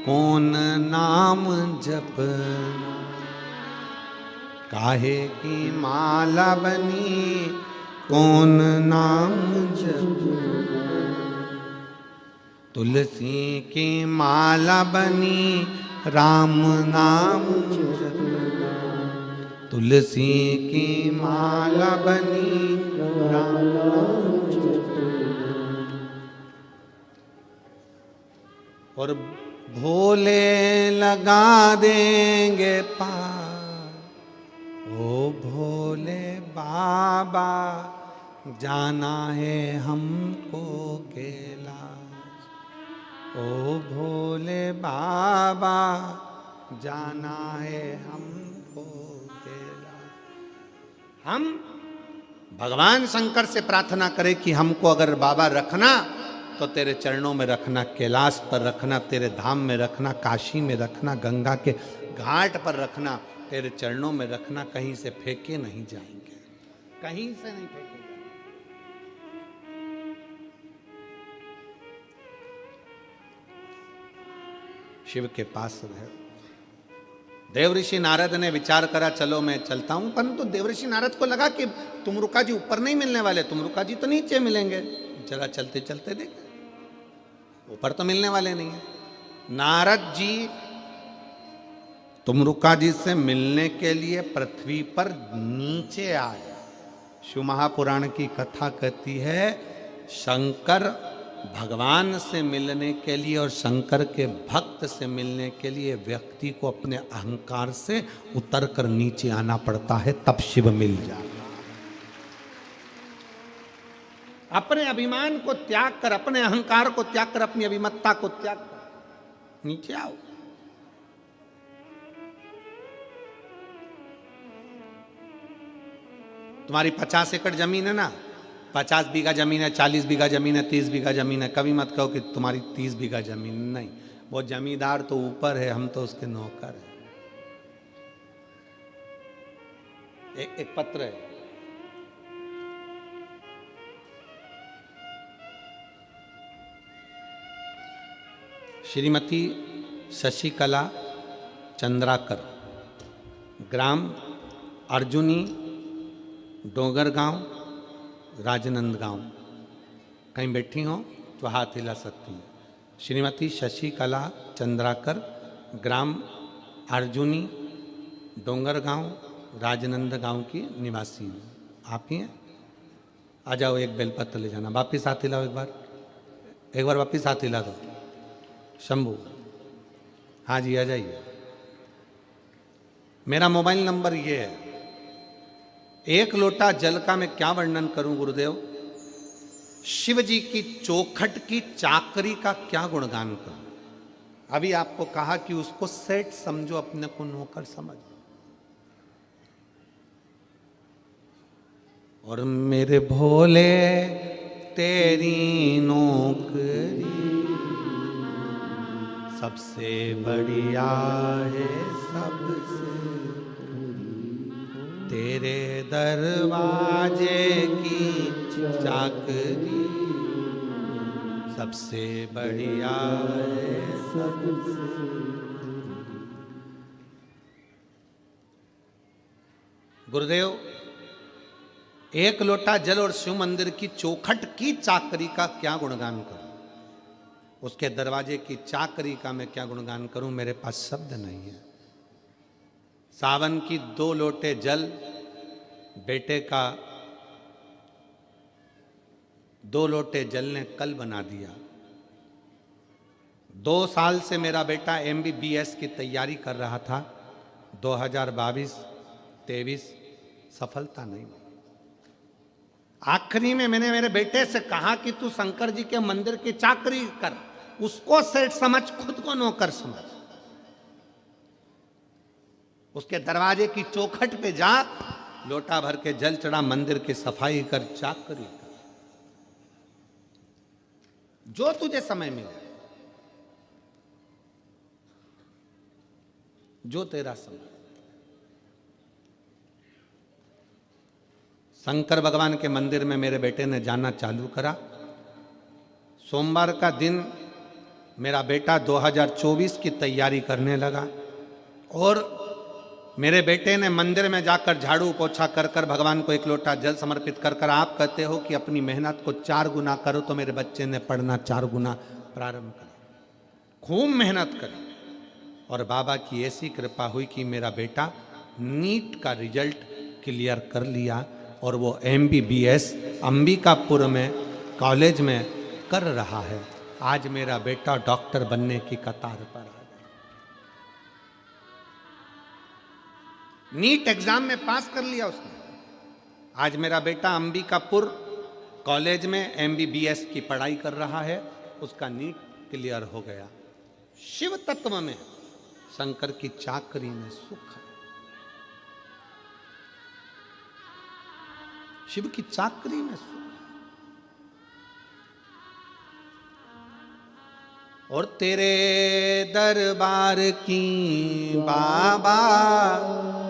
Speaker 1: कौन नाम जपना, काहे की माला बनी कौन नाम जपना, तुलसी की माला बनी राम नाम जपना, तुलसी की माला बनी राम नाम जपना। और भोले लगा देंगे पार, ओ भोले बाबा जाना है हमको कैलाश, ओ भोले बाबा जाना है हमको कैलाश। हम भगवान शंकर से प्रार्थना करें कि हमको अगर बाबा रखना तो तेरे चरणों में रखना, कैलाश पर रखना, तेरे धाम में रखना, काशी में रखना, गंगा के घाट पर रखना, तेरे चरणों में रखना, कहीं से फेंके नहीं जाएंगे, कहीं से नहीं फेंके जाएंगे। शिव के पास रहे। देवऋषि नारद ने विचार करा चलो मैं चलता हूं, परंतु देवऋषि नारद को लगा कि तुमरुका जी ऊपर नहीं मिलने वाले, तुमरुका जी तो नीचे मिलेंगे। जरा चलते चलते देखे, ऊपर तो मिलने वाले नहीं है। नारद जी तुमरुका जी से मिलने के लिए पृथ्वी पर नीचे आए। शिव महापुराण की कथा कहती है शंकर भगवान से मिलने के लिए और शंकर के भक्त से मिलने के लिए व्यक्ति को अपने अहंकार से उतर कर नीचे आना पड़ता है, तब शिव मिल जाता। अपने अभिमान को त्याग कर, अपने अहंकार को त्याग कर, अपनी अभिमत्ता को त्याग कर नीचे आओ। तुम्हारी 50 एकड़ जमीन है ना, 50 बीघा जमीन है, 40 बीघा जमीन है, 30 बीघा जमीन है, कभी मत कहो कि तुम्हारी 30 बीघा जमीन नहीं। वो जमींदार तो ऊपर है, हम तो उसके नौकर हैं। एक पत्र है, श्रीमती शशिकला चंद्राकर, ग्राम अर्जुनी, डोंगरगांव, राजनंदगांव। कहीं बैठी हो तो हाथ हिला सकती हैं। श्रीमती शशिकला चंद्राकर, ग्राम अर्जुनी, डोंगरगांव, राजनंदगांव की निवासी हैं। आप ही हैं? आ जाओ, एक बेलपत्र ले जाना। वापिस हाथ हिलाओ, एक बार वापिस हाथ हिला दो। शंभू, हाँ जी, आ जाइए। मेरा मोबाइल नंबर ये है। एक लोटा जल का मैं क्या वर्णन करूं गुरुदेव? शिव जी की चौखट की चाकरी का क्या गुणगान करूं? अभी आपको कहा कि उसको सेठ समझो, अपने को नौकर समझो। और मेरे भोले तेरी नौकरी सबसे बढ़िया है, सबसे तेरे दरवाजे की चाकरी सबसे बढ़िया है, सबसे। गुरुदेव, एक लोटा जल और शिव मंदिर की चौखट की चाकरी का क्या गुणगान करूं? उसके दरवाजे की चाकरी का मैं क्या गुणगान करूं? मेरे पास शब्द नहीं है। सावन की 2 लोटे जल बेटे का 2 लोटे जल ने कल बना दिया। 2 साल से मेरा बेटा MBBS की तैयारी कर रहा था। 2022-23 सफलता नहीं मिली। आखिरी में मैंने मेरे बेटे से कहा कि तू शंकर जी के मंदिर की चाकरी कर, उसको सेठ समझ, खुद को नौकर समझ। उसके दरवाजे की चौखट पे जा, लोटा भर के जल चढ़ा, मंदिर की सफाई कर, चाकरी कर, जो तुझे समय मिले, जो तेरा समय। शंकर भगवान के मंदिर में मेरे बेटे ने जाना चालू करा। सोमवार का दिन मेरा बेटा 2024 की तैयारी करने लगा और मेरे बेटे ने मंदिर में जाकर झाड़ू पोछा कर कर भगवान को 1 लोटा जल समर्पित कर कर, आप कहते हो कि अपनी मेहनत को 4 गुना करो, तो मेरे बच्चे ने पढ़ना 4 गुना प्रारंभ करा। खूब मेहनत करी और बाबा की ऐसी कृपा हुई कि मेरा बेटा नीट का रिजल्ट क्लियर कर लिया और वो MBBS अंबिकापुर में कॉलेज में कर रहा है। आज मेरा बेटा डॉक्टर बनने की कतार पर आ गया। नीट एग्जाम में पास कर लिया उसने। आज मेरा बेटा अंबिकापुर कॉलेज में MBBS की पढ़ाई कर रहा है, उसका नीट क्लियर हो गया। शिव तत्व में, शंकर की चाकरी में सुख है। शिव की चाकरी में सुख। और तेरे दरबार की बाबा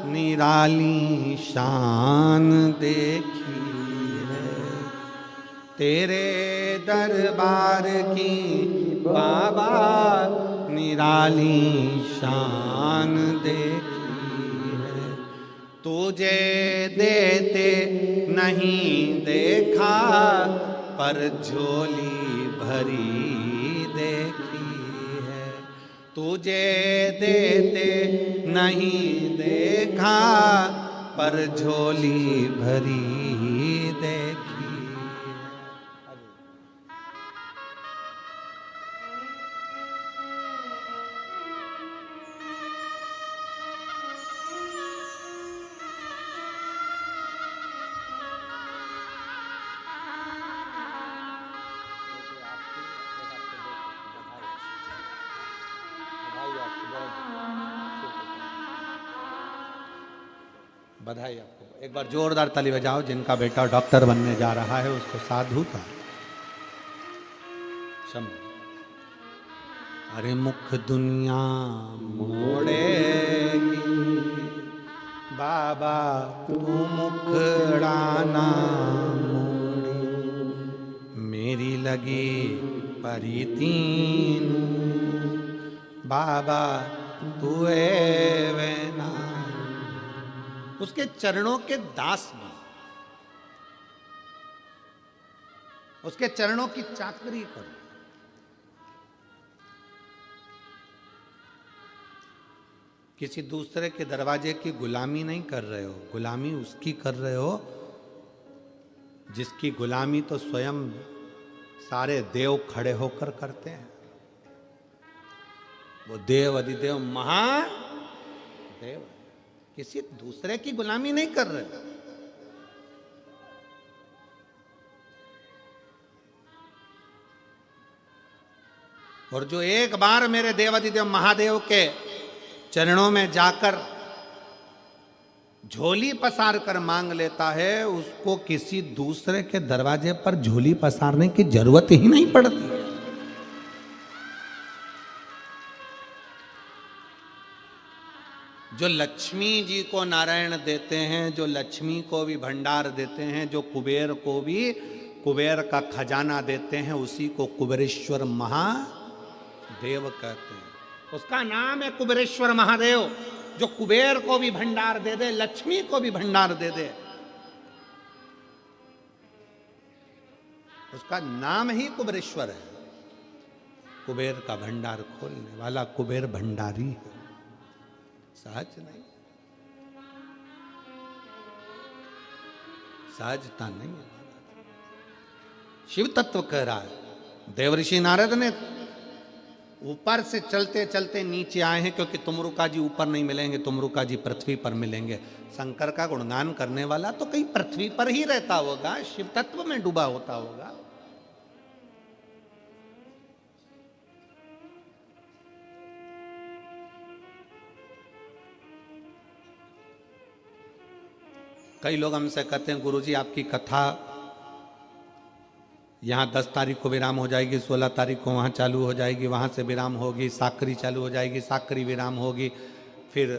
Speaker 1: निराली शान देखी है। तेरे दरबार की बाबा निराली शान देखी है। तुझे देते नहीं देखा, पर झोली भरी देखी है। तुझे देते नहीं देखा, पर झोली भरी देखी। बधाई आपको। एक बार जोरदार ताली बजाओ। जिनका बेटा डॉक्टर बनने जा रहा है उसको साधु का। अरे मुख दुनिया मोड़ेगी, बाबा तू मुखड़ा मोड़ी, मेरी लगी परितीन, बाबा तू वेना। उसके चरणों के दास बन, उसके चरणों की चाकरी करो। किसी दूसरे के दरवाजे की गुलामी नहीं कर रहे हो, गुलामी उसकी कर रहे हो जिसकी गुलामी तो स्वयं सारे देव खड़े होकर करते हैं। वो देव अधिदेव महादेव, किसी दूसरे की गुलामी नहीं कर रहे। और जो एक बार मेरे देव अधिदेव महादेव के चरणों में जाकर झोली पसार कर मांग लेता है, उसको किसी दूसरे के दरवाजे पर झोली पसारने की जरूरत ही नहीं पड़ती। जो लक्ष्मी जी को नारायण देते हैं, जो लक्ष्मी को भी भंडार देते हैं, जो कुबेर को भी कुबेर का खजाना देते हैं, उसी को कुबेरेश्वर महादेव कहते हैं। उसका नाम है कुबेरेश्वर महादेव, जो कुबेर को भी भंडार दे दे, लक्ष्मी को भी भंडार दे दे। उसका नाम ही कुबेरेश्वर है। कुबेर का भंडार खोलने वाला कुबेर भंडारी है, सहज नहीं, सहजता नहीं है। शिव तत्व कह रहा है। देवऋषि नारद ने ऊपर से चलते चलते नीचे आए हैं, क्योंकि तुमरुका जी ऊपर नहीं मिलेंगे, तुमरुका जी पृथ्वी पर मिलेंगे। शंकर का गुणगान करने वाला तो कहीं पृथ्वी पर ही रहता होगा, शिव तत्व में डूबा होता होगा। कई लोग हमसे कहते हैं गुरुजी आपकी कथा यहाँ 10 तारीख को विराम हो जाएगी, 16 तारीख को वहाँ चालू हो जाएगी, वहाँ से विराम होगी, साकरी चालू हो जाएगी, साकरी विराम होगी, फिर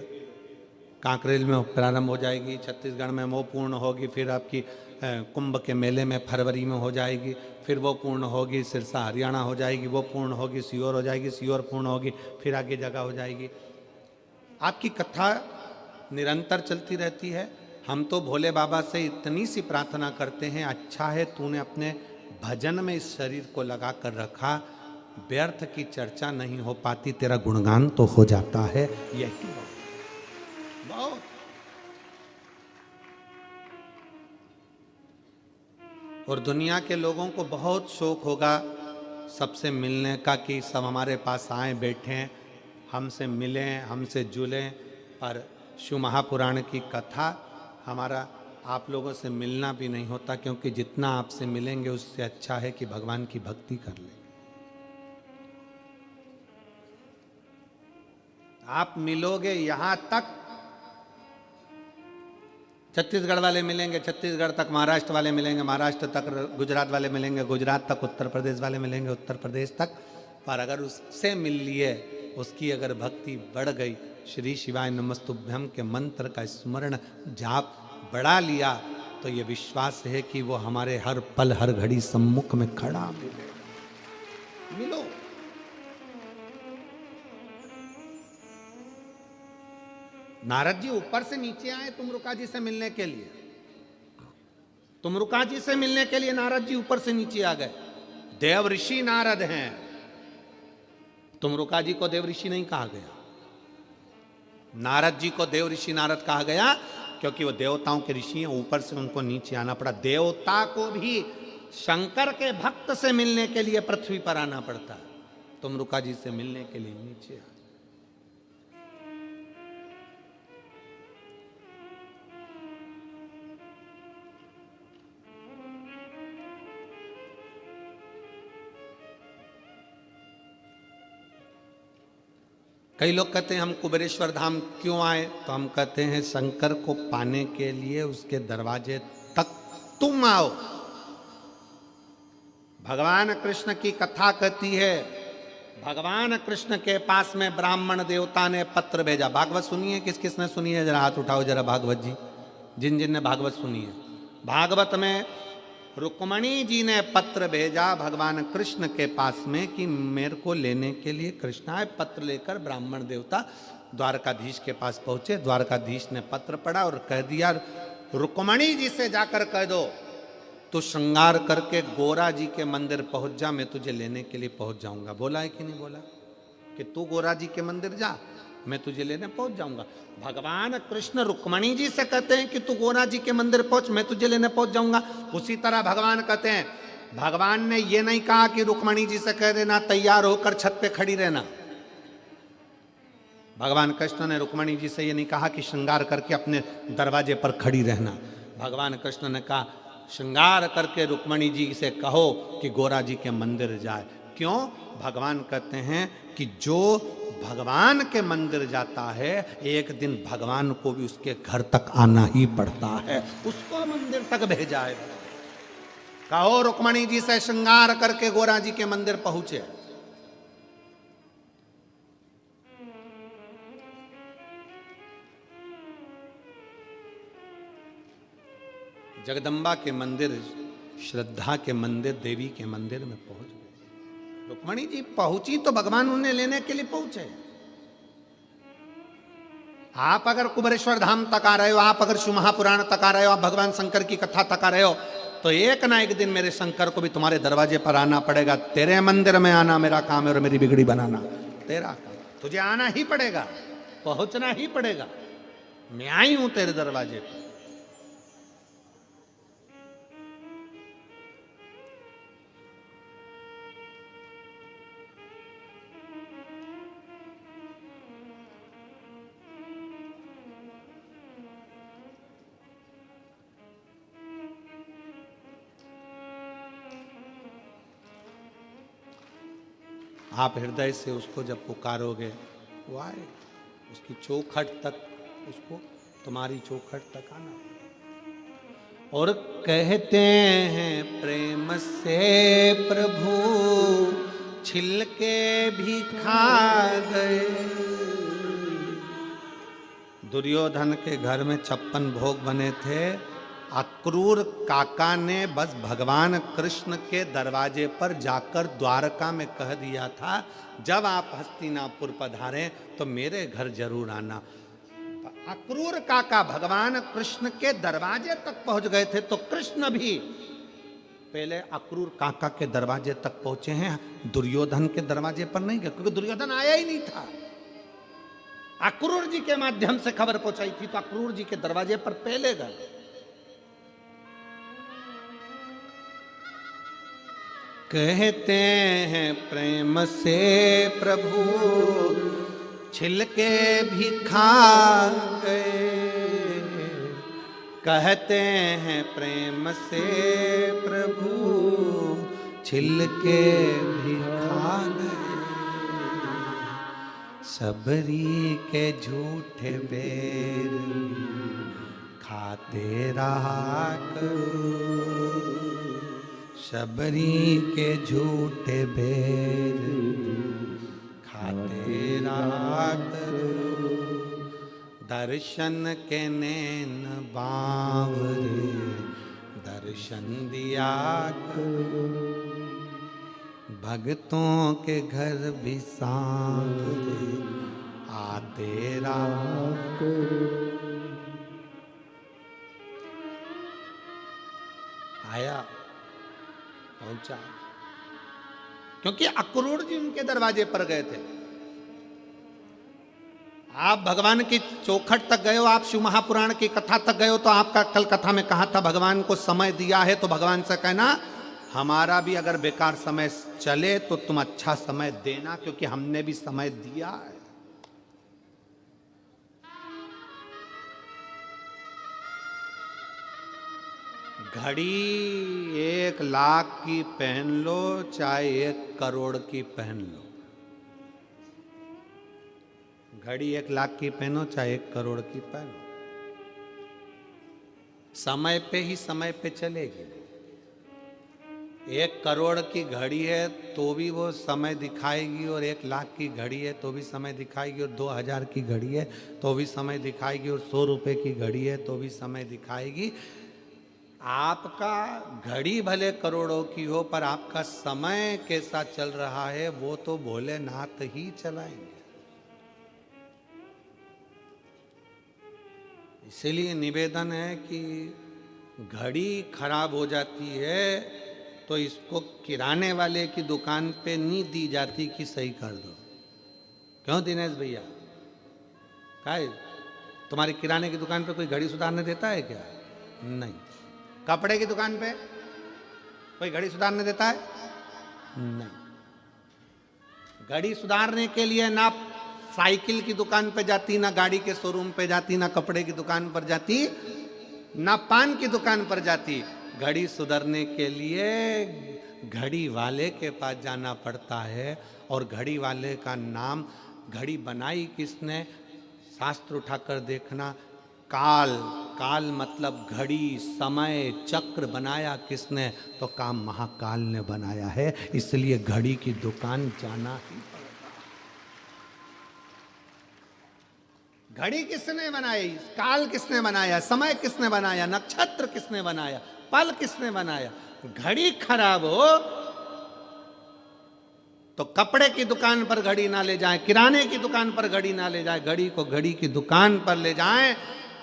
Speaker 1: कांकरेल में प्रारंभ हो जाएगी, छत्तीसगढ़ में वो पूर्ण होगी, फिर आपकी कुंभ के मेले में फरवरी में हो जाएगी, फिर वो पूर्ण होगी, सिरसा हरियाणा हो जाएगी, वो पूर्ण होगी, सीहोर हो जाएगी, सीहोर पूर्ण होगी, फिर आगे जगह हो जाएगी। आपकी कथा निरंतर चलती रहती है। हम तो भोले बाबा से इतनी सी प्रार्थना करते हैं, अच्छा है तूने अपने भजन में इस शरीर को लगा कर रखा, व्यर्थ की चर्चा नहीं हो पाती, तेरा गुणगान तो हो जाता है। यही बहुत और दुनिया के लोगों को बहुत शौक होगा सबसे मिलने का, कि सब हमारे पास आए बैठें, हमसे मिलें, हमसे जुलें। पर शिव महापुराण की कथा हमारा आप लोगों से मिलना भी नहीं होता, क्योंकि जितना आपसे मिलेंगे उससे अच्छा है कि भगवान की भक्ति कर लें। आप मिलोगे यहां तक, छत्तीसगढ़ वाले मिलेंगे छत्तीसगढ़ तक, महाराष्ट्र वाले मिलेंगे महाराष्ट्र तक, गुजरात वाले मिलेंगे गुजरात तक, उत्तर प्रदेश वाले मिलेंगे उत्तर प्रदेश तक। पर अगर उससे मिल लिए, उसकी अगर भक्ति बढ़ गई, श्री शिवाय नमस्तुभ्यम के मंत्र का स्मरण जाप बढ़ा लिया, तो ये विश्वास है कि वो हमारे हर पल हर घड़ी सम्मुख में खड़ा मिले। मिलो। नारद जी ऊपर से नीचे आए तुमरुका जी से मिलने के लिए, तुमरुका जी से मिलने के लिए नारद जी ऊपर से नीचे आ गए। देव ऋषि नारद हैं, तुमरुका जी को देव ऋषि नहीं कहा गया, नारद जी को देव ऋषि नारद कहा गया, क्योंकि वो देवताओं के ऋषि हैं, ऊपर से उनको नीचे आना पड़ा। देवता को भी शंकर के भक्त से मिलने के लिए पृथ्वी पर आना पड़ता है, तुमरुका जी से मिलने के लिए नीचे आ। कई लोग कहते हैं हम कुबेरेश्वर धाम क्यों आए, तो हम कहते हैं शंकर को पाने के लिए उसके दरवाजे तक तुम आओ। भगवान कृष्ण की कथा कहती है, भगवान कृष्ण के पास में ब्राह्मण देवता ने पत्र भेजा। भागवत सुनिए, किस किसने सुनी है? जरा हाथ उठाओ जरा भागवत जी, जिन जिन ने भागवत सुनी है। भागवत में रुक्मणी जी ने पत्र भेजा भगवान कृष्ण के पास में कि मेरे को लेने के लिए कृष्ण आए। पत्र लेकर ब्राह्मण देवता द्वारकाधीश के पास पहुंचे। द्वारकाधीश ने पत्र पढ़ा और कह दिया, रुक्मणी जी से जाकर कह दो तू श्रृंगार करके गोरा जी के मंदिर पहुंच जा, मैं तुझे लेने के लिए पहुंच जाऊंगा। बोला है कि नहीं बोला कि तू गोरा जी के मंदिर जा, मैं तुझे लेने पहुंच जाऊंगा। भगवान कृष्ण रुक्मणी जी से कहते हैं कि तू गोरा जी के मंदिर पहुंच, मैं तुझे लेने पहुंच जाऊंगा। उसी तरह भगवान कहते हैं, भगवान ने ये नहीं कहा कि रुक्मणी जी से कह देना तैयार होकर छत पे खड़ी रहना। भगवान कृष्ण ने रुक्मणी जी से ये नहीं कहा कि श्रृंगार करके अपने दरवाजे पर खड़ी रहना। भगवान कृष्ण ने कहा श्रृंगार करके रुक्मणी जी से कहो कि गोरा जी के मंदिर जाए। क्यों? भगवान कहते हैं कि जो भगवान के मंदिर जाता है एक दिन भगवान को भी उसके घर तक आना ही पड़ता है, उसको मंदिर तक भेजा है। कहो रुक्मणी जी से श्रृंगार करके गोरा जी के मंदिर पहुंचे। जगदम्बा के मंदिर, श्रद्धा के मंदिर, देवी के मंदिर में पहुंच गए। रुक्मणी जी पहुंची तो भगवान उन्हें लेने के लिए पहुंचे। आप अगर कुबेरेश्वर धाम तक आ रहे हो, आप अगर शिव महापुराण तक आ रहे हो, आप भगवान शंकर की कथा तक आ रहे हो, तो एक ना एक दिन मेरे शंकर को भी तुम्हारे दरवाजे पर आना पड़ेगा। तेरे मंदिर में आना मेरा काम है और मेरी बिगड़ी बनाना तेरा काम। तुझे आना ही पड़ेगा, पहुंचना ही पड़ेगा। मैं आई हूं तेरे दरवाजे पर। आप हृदय से उसको जब पुकारोगे वो आए, उसकी चौखट तक, उसको तुम्हारी चौखट तक आना। और कहते हैं प्रेम से प्रभु छिलके भी खा गए। दुर्योधन के घर में 56 भोग बने थे। अक्रूर काका ने बस भगवान कृष्ण के दरवाजे पर जाकर द्वारका में कह दिया था, जब आप हस्तिनापुर पधारें तो मेरे घर जरूर आना। अक्रूर काका भगवान कृष्ण के दरवाजे तक पहुंच गए थे, तो कृष्ण भी पहले अक्रूर काका के दरवाजे तक पहुंचे हैं, दुर्योधन के दरवाजे पर नहीं गए, क्योंकि दुर्योधन आया ही नहीं था। अक्रूर जी के माध्यम से खबर पहुंचाई थी, तो अक्रूर जी के दरवाजे पर पहले गए। कहते हैं प्रेम से प्रभु छिलके भी खा गए। कहते हैं प्रेम से प्रभु छिलके भी खा गए। सबरी के झूठे बेर खाते रहा करो। सबरी के झूठे बेर खाते रहा करो। दर्शन के नैन बावरे दर्शन दिया करो। भक्तों के घर भी सांवरे आते रहा करो। आया, पहुंचा, क्योंकि अक्रूर जी उनके दरवाजे पर गए थे। आप भगवान की चौखट तक गए हो, आप शिव महापुराण की कथा तक गए हो, तो आपका कल कथा में कहा था भगवान को समय दिया है, तो भगवान से कहना हमारा भी अगर बेकार समय चले तो तुम अच्छा समय देना, क्योंकि हमने भी समय दिया है। घड़ी 1 लाख की पहन लो चाहे 1 करोड़ की पहन लो, घड़ी 1 लाख की पहनो चाहे 1 करोड़ की पहनो, समय पे ही समय पे चलेगी। 1 करोड़ की घड़ी है तो भी वो समय दिखाएगी, और 1 लाख की घड़ी है तो भी समय दिखाएगी, और 2000 की घड़ी है तो भी समय दिखाएगी, और 100 रुपए की घड़ी है तो भी समय दिखाएगी। आपका घड़ी भले करोड़ों की हो, पर आपका समय कैसा चल रहा है वो तो भोलेनाथ ही चलाएंगे। इसीलिए निवेदन है कि घड़ी खराब हो जाती है तो इसको किराने वाले की दुकान पे नहीं दी जाती कि सही कर दो। क्यों दिनेश भैया, क्या है? तुम्हारी किराने की दुकान पे कोई घड़ी सुधारने देता है क्या? नहीं। कपड़े की दुकान पे कोई घड़ी सुधारने देता है? नहीं। घड़ी सुधारने के लिए ना साइकिल की दुकान पे जाती, ना गाड़ी के शोरूम पे जाती, ना कपड़े की दुकान पर जाती, ना पान की दुकान पर जाती। घड़ी सुधरने के लिए घड़ी वाले के पास जाना पड़ता है। और घड़ी वाले का नाम, घड़ी बनाई किसने, शास्त्र उठाकर देखना, काल। काल मतलब घड़ी, समय, चक्र बनाया किसने, तो काम महाकाल ने बनाया है। इसलिए घड़ी की दुकान जाना ही पड़ता। घड़ी किसने बनाई, काल किसने बनाया, समय किसने बनाया, नक्षत्र किसने बनाया, पल किसने बनाया। घड़ी खराब हो तो कपड़े की दुकान पर घड़ी ना ले जाएं, किराने की दुकान पर घड़ी ना ले जाएं, घड़ी को घड़ी की दुकान पर ले जाएं।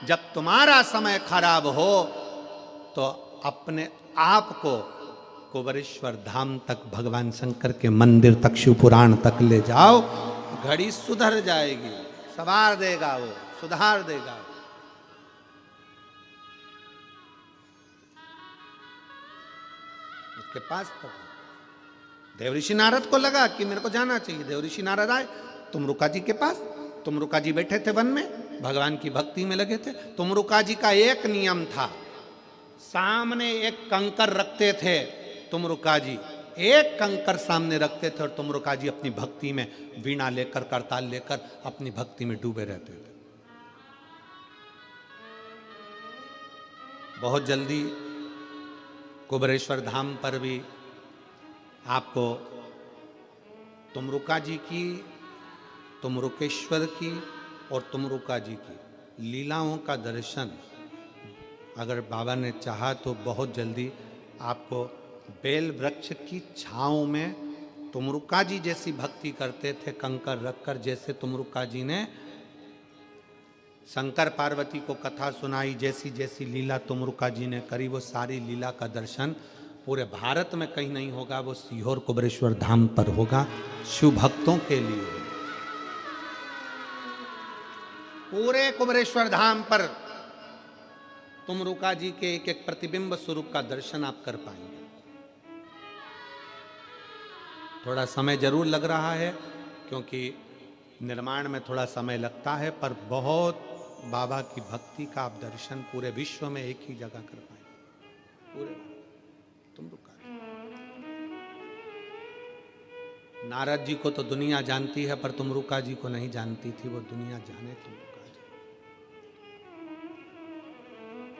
Speaker 1: जब तुम्हारा समय खराब हो तो अपने आप को कुबेरेश्वर धाम तक, भगवान शंकर के मंदिर तक, शिवपुराण तक ले जाओ। घड़ी सुधर जाएगी, संवार देगा, वो सुधार देगा। उसके पास तक देवऋषि नारद को लगा कि मेरे को जाना चाहिए। देवऋषि नारद आए तुमरुका जी के पास। तुमरुका जी बैठे थे वन में, भगवान की भक्ति में लगे थे। तुमरुका जी का एक नियम था, सामने एक कंकर रखते थे। तुमरुका जी एक कंकर सामने रखते थे और तुमरुका जी अपनी भक्ति में वीणा लेकर, करताल लेकर अपनी भक्ति में डूबे रहते थे। बहुत जल्दी कुबेरेश्वर धाम पर भी आपको तुमरुका जी की, तुमरुकेश्वर की और तुमरुका जी की लीलाओं का दर्शन अगर बाबा ने चाहा तो बहुत जल्दी आपको बेल वृक्ष की छांव में तुमरुका जी जैसी भक्ति करते थे, कंकर रखकर। जैसे तुमरुका जी ने शंकर पार्वती को कथा सुनाई, जैसी जैसी लीला तुमरुका जी ने करी, वो सारी लीला का दर्शन पूरे भारत में कहीं नहीं होगा, वो सीहोर कुबेरेश्वर धाम पर होगा, शिव भक्तों के लिए। पूरे कुबेरेश्वर धाम पर तुमरुका जी के एक एक प्रतिबिंब स्वरूप का दर्शन आप कर पाएंगे। थोड़ा समय जरूर लग रहा है क्योंकि निर्माण में थोड़ा समय लगता है, पर बहुत बाबा की भक्ति का आप दर्शन पूरे विश्व में एक ही जगह कर पाएंगे। पूरे तुमरुका जी, नारद जी को तो दुनिया जानती है, पर तुमरुका जी को नहीं जानती थी। वो दुनिया जाने तुमरुका जी।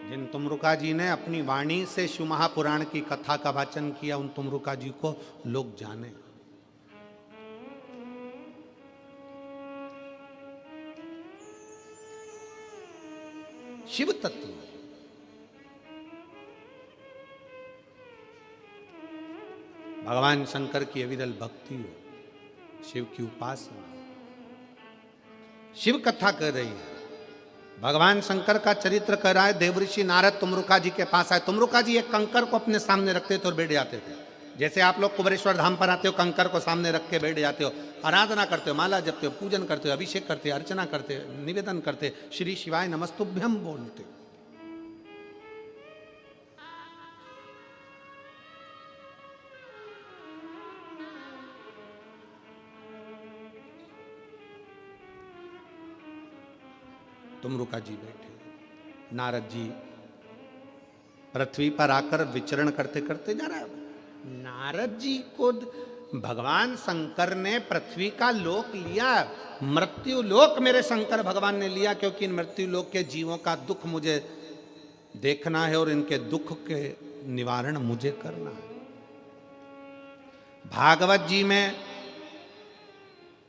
Speaker 1: जिन तुमरुका जी ने अपनी वाणी से शिव महापुराण की कथा का वाचन किया, उन तुमरुका जी को लोग जाने। शिव तत्व, भगवान शंकर की अविरल भक्ति हो, शिव की उपासना, शिव कथा कर रही है, भगवान शंकर का चरित्र कर रहा है। देवऋषि नारद तुमरुका जी के पास आए। तुमरुका जी एक कंकर को अपने सामने रखते थे और बैठ जाते थे। जैसे आप लोग कुबेरेश्वर धाम पर आते हो, कंकर को सामने रख के बैठ जाते हो, आराधना करते हो, माला जपते हो, पूजन करते हो, अभिषेक करते हो, अर्चना करते हो, निवेदन करते हो, श्री शिवाय नमस्तुभ्यम बोलते हो। तुमरुका जी बैठे, नारद जी पृथ्वी पर आकर विचरण करते करते जा रहा है। नारद जी को भगवान शंकर ने पृथ्वी का लोक लिया, मृत्यु लोक मेरे शंकर भगवान ने लिया, क्योंकि इन मृत्यु लोक के जीवों का दुख मुझे देखना है और इनके दुख के निवारण मुझे करना है। भागवत जी में,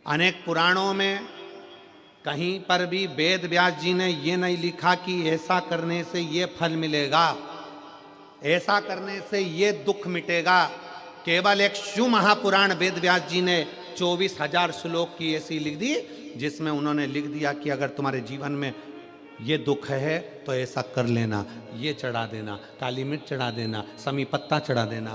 Speaker 1: अनेक पुराणों में कहीं पर भी वेद व्यास जी ने ये नहीं लिखा कि ऐसा करने से ये फल मिलेगा, ऐसा करने से ये दुख मिटेगा। केवल एक शिव महापुराण वेद व्यास जी ने 24,000 श्लोक की ऐसी लिख दी, जिसमें उन्होंने लिख दिया कि अगर तुम्हारे जीवन में ये दुख है तो ऐसा कर लेना, ये चढ़ा देना, काली मिर्च चढ़ा देना, समी पत्ता चढ़ा देना,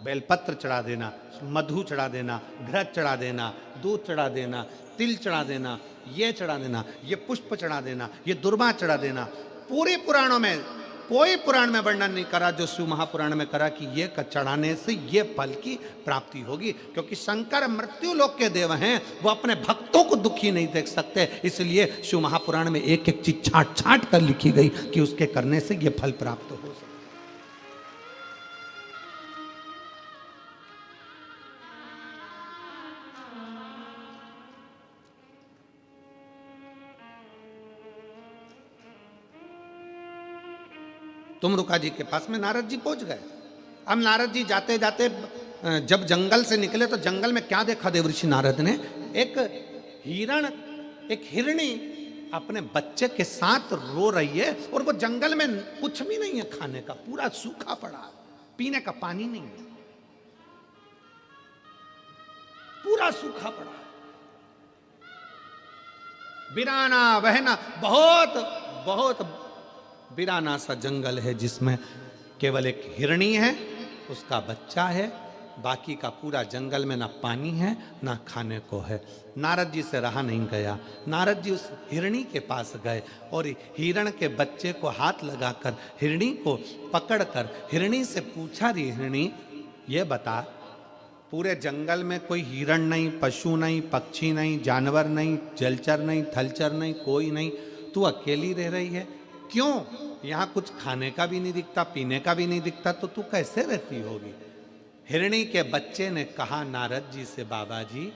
Speaker 1: बेलपत्र चढ़ा देना, मधु चढ़ा देना, घृत चढ़ा देना, दूध चढ़ा देना, तिल चढ़ा देना, ये चढ़ा देना, ये पुष्प चढ़ा देना, ये दुर्वा चढ़ा देना। पूरे पुराणों में कोई पुराण में वर्णन नहीं करा जो शिव महापुराण में करा कि ये चढ़ाने से ये फल की प्राप्ति होगी, क्योंकि शंकर मृत्यु लोक के देव हैं, वो अपने भक्तों को दुखी नहीं देख सकते। इसलिए शिव महापुराण में एक एक चीज छाट छाट कर लिखी गई कि उसके करने से ये फल प्राप्त हो सकता। तुमरुका जी के पास में नारद जी पहुंच गए। अब नारद जी जाते जाते जब जंगल से निकले तो जंगल में क्या देखा देवऋषि नारद ने? एक हिरण, एक हिरणी अपने बच्चे के साथ रो रही है, और वो जंगल में कुछ भी नहीं है खाने का, पूरा सूखा पड़ा, पीने का पानी नहीं है, पूरा सूखा पड़ा, बिराना बहना, बहुत बहुत बिराना सा जंगल है, जिसमें केवल एक हिरणी है, उसका बच्चा है, बाकी का पूरा जंगल में ना पानी है ना खाने को है। नारद जी से रहा नहीं गया। नारद जी उस हिरणी के पास गए और हिरण के बच्चे को हाथ लगाकर हिरणी को पकड़कर हिरणी से पूछा, रे हिरणी ये बता, पूरे जंगल में कोई हिरण नहीं, पशु नहीं, पक्षी नहीं, जानवर नहीं, जलचर नहीं, थलचर नहीं, कोई नहीं, तू अकेली रह रही है, क्यों? यहाँ कुछ खाने का भी नहीं दिखता, पीने का भी नहीं दिखता, तो तू कैसे रहती होगी? हिरणी के बच्चे ने कहा नारद जी से, बाबा जी,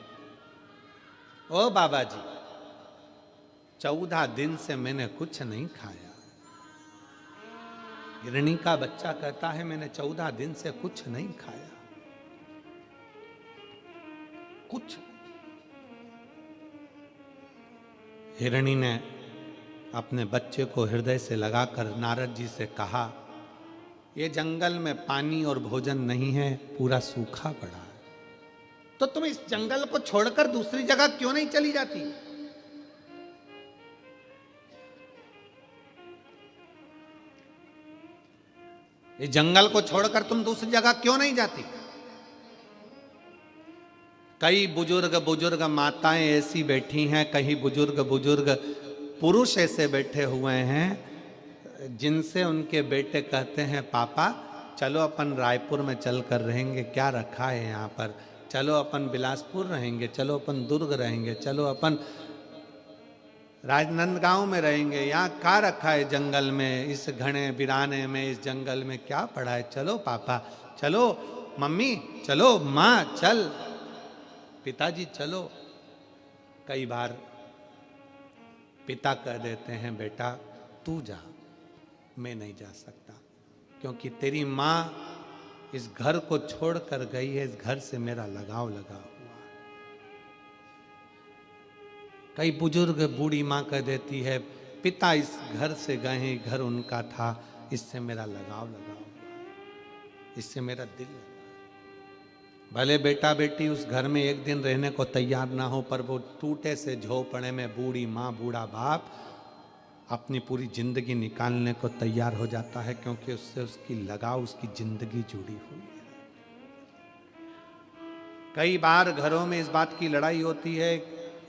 Speaker 1: ओ बाबा जी, 14 दिन से मैंने कुछ नहीं खाया। हिरणी का बच्चा कहता है, मैंने 14 दिन से कुछ नहीं खाया, कुछ। हिरणी ने अपने बच्चे को हृदय से लगाकर नारद जी से कहा, ये जंगल में पानी और भोजन नहीं है, पूरा सूखा पड़ा है, तो तुम इस जंगल को छोड़कर दूसरी जगह क्यों नहीं चली जाती? इस जंगल को छोड़कर तुम दूसरी जगह क्यों नहीं जाती? कई बुजुर्ग माताएं ऐसी बैठी हैं, कई बुजुर्ग पुरुष ऐसे बैठे हुए हैं, जिनसे उनके बेटे कहते हैं, पापा चलो अपन रायपुर में चल कर रहेंगे, क्या रखा है यहाँ पर, चलो अपन बिलासपुर रहेंगे, चलो अपन दुर्ग रहेंगे, चलो अपन राजनांदगांव में रहेंगे, यहाँ क्या रखा है जंगल में, इस घने बिराने में, इस जंगल में क्या पड़ा है, चलो पापा, चलो मम्मी, चलो माँ, चल पिताजी चलो। कई बार पिता कह देते हैं, बेटा तू जा, मैं नहीं जा सकता, क्योंकि तेरी माँ इस घर को छोड़कर गई है, इस घर से मेरा लगाव लगा हुआ है। कई बुजुर्ग बूढ़ी माँ कह देती है, पिता इस घर से गए हैं, घर उनका था, इससे मेरा लगाव लगा हुआ है, इससे मेरा दिल लगा। भले बेटा बेटी उस घर में एक दिन रहने को तैयार ना हो, पर वो टूटे से झोपड़े में बूढ़ी माँ बूढ़ा बाप अपनी पूरी जिंदगी निकालने को तैयार हो जाता है, क्योंकि उससे उसकी लगाव, उसकी जिंदगी जुड़ी हुई है। कई बार घरों में इस बात की लड़ाई होती है,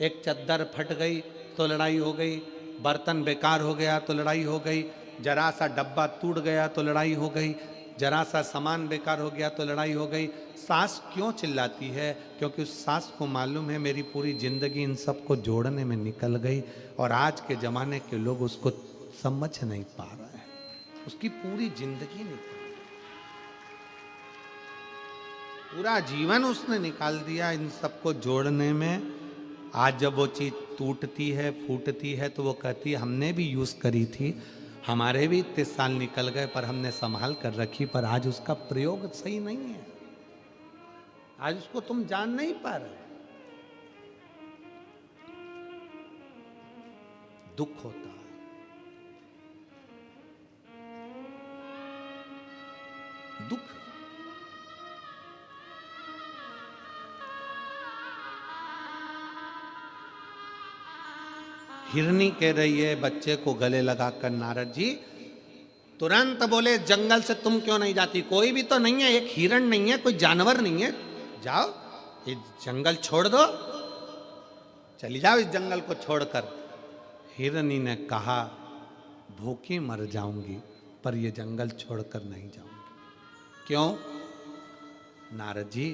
Speaker 1: एक चद्दर फट गई तो लड़ाई हो गई, बर्तन बेकार हो गया तो लड़ाई हो गई, जरा सा डब्बा टूट गया तो लड़ाई हो गई, जरा सा सामान बेकार हो गया तो लड़ाई हो गई। सास क्यों चिल्लाती है? क्योंकि उस सास को मालूम है मेरी पूरी जिंदगी इन सबको जोड़ने में निकल गई, और आज के जमाने के लोग उसको समझ नहीं पा रहे हैं, उसकी पूरी जिंदगी निकल, पूरा जीवन उसने निकाल दिया इन सबको जोड़ने में। आज जब वो चीज टूटती है, फूटती है, तो वो कहती है हमने भी यूज करी थी, हमारे भी इतने साल निकल गए, पर हमने संभाल कर रखी, पर आज उसका प्रयोग सही नहीं है। आज उसको तुम जान नहीं पा रहे। दुख होता है। दुख। हिरनी कह रही है बच्चे को गले लगाकर, नारद जी तुरंत बोले जंगल से तुम क्यों नहीं जाती? कोई भी तो नहीं है, एक हिरण नहीं है, कोई जानवर नहीं है, जाओ ये जंगल छोड़ दो, चली जाओ इस जंगल को छोड़कर। हिरनी ने कहा भूखी मर जाऊंगी पर ये जंगल छोड़कर नहीं जाऊंगी। क्यों? नारद जी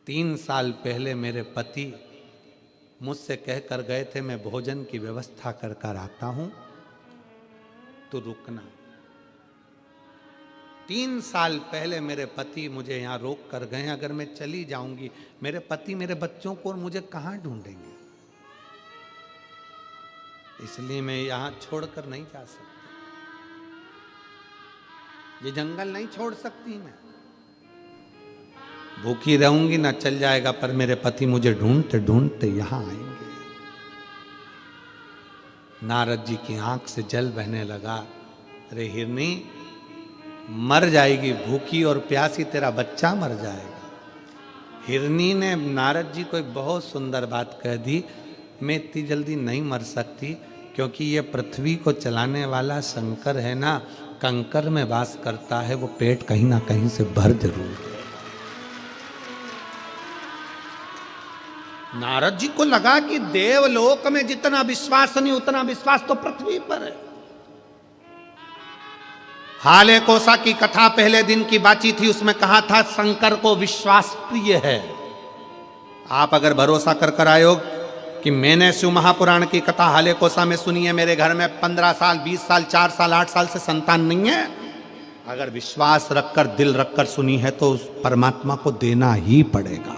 Speaker 1: 3 साल पहले मेरे पति मुझसे कहकर गए थे मैं भोजन की व्यवस्था कर कर आता हूं, तो रुकना। 3 साल पहले मेरे पति मुझे यहां रोक कर गए, अगर मैं चली जाऊंगी मेरे पति मेरे बच्चों को और मुझे कहां ढूंढेंगे? इसलिए मैं यहां छोड़कर नहीं जा सकती, ये जंगल नहीं छोड़ सकती मैं। भूखी रहूंगी ना चल जाएगा, पर मेरे पति मुझे ढूंढते ढूंढते यहां आएंगे। नारद जी की आंख से जल बहने लगा। अरे हिरनी मर जाएगी भूखी और प्यासी, तेरा बच्चा मर जाएगा। हिरनी ने नारद जी को एक बहुत सुंदर बात कह दी, मैं इतनी जल्दी नहीं मर सकती, क्योंकि ये पृथ्वी को चलाने वाला शंकर है ना, कंकर में वास करता है, वो पेट कहीं ना कहीं से भर जरूर है। नारद जी को लगा कि देवलोक में जितना विश्वास नहीं उतना विश्वास तो पृथ्वी पर है। हाले कोसा की कथा पहले दिन की बाची थी, उसमें कहा था शंकर को विश्वास प्रिय है। आप अगर भरोसा कर कर आए हो कि मैंने शिव महापुराण की कथा हाले कोसा में सुनी है, मेरे घर में 15 साल 20 साल 4 साल 8 साल से संतान नहीं है, अगर विश्वास रखकर दिल रखकर सुनी है तो उस परमात्मा को देना ही पड़ेगा।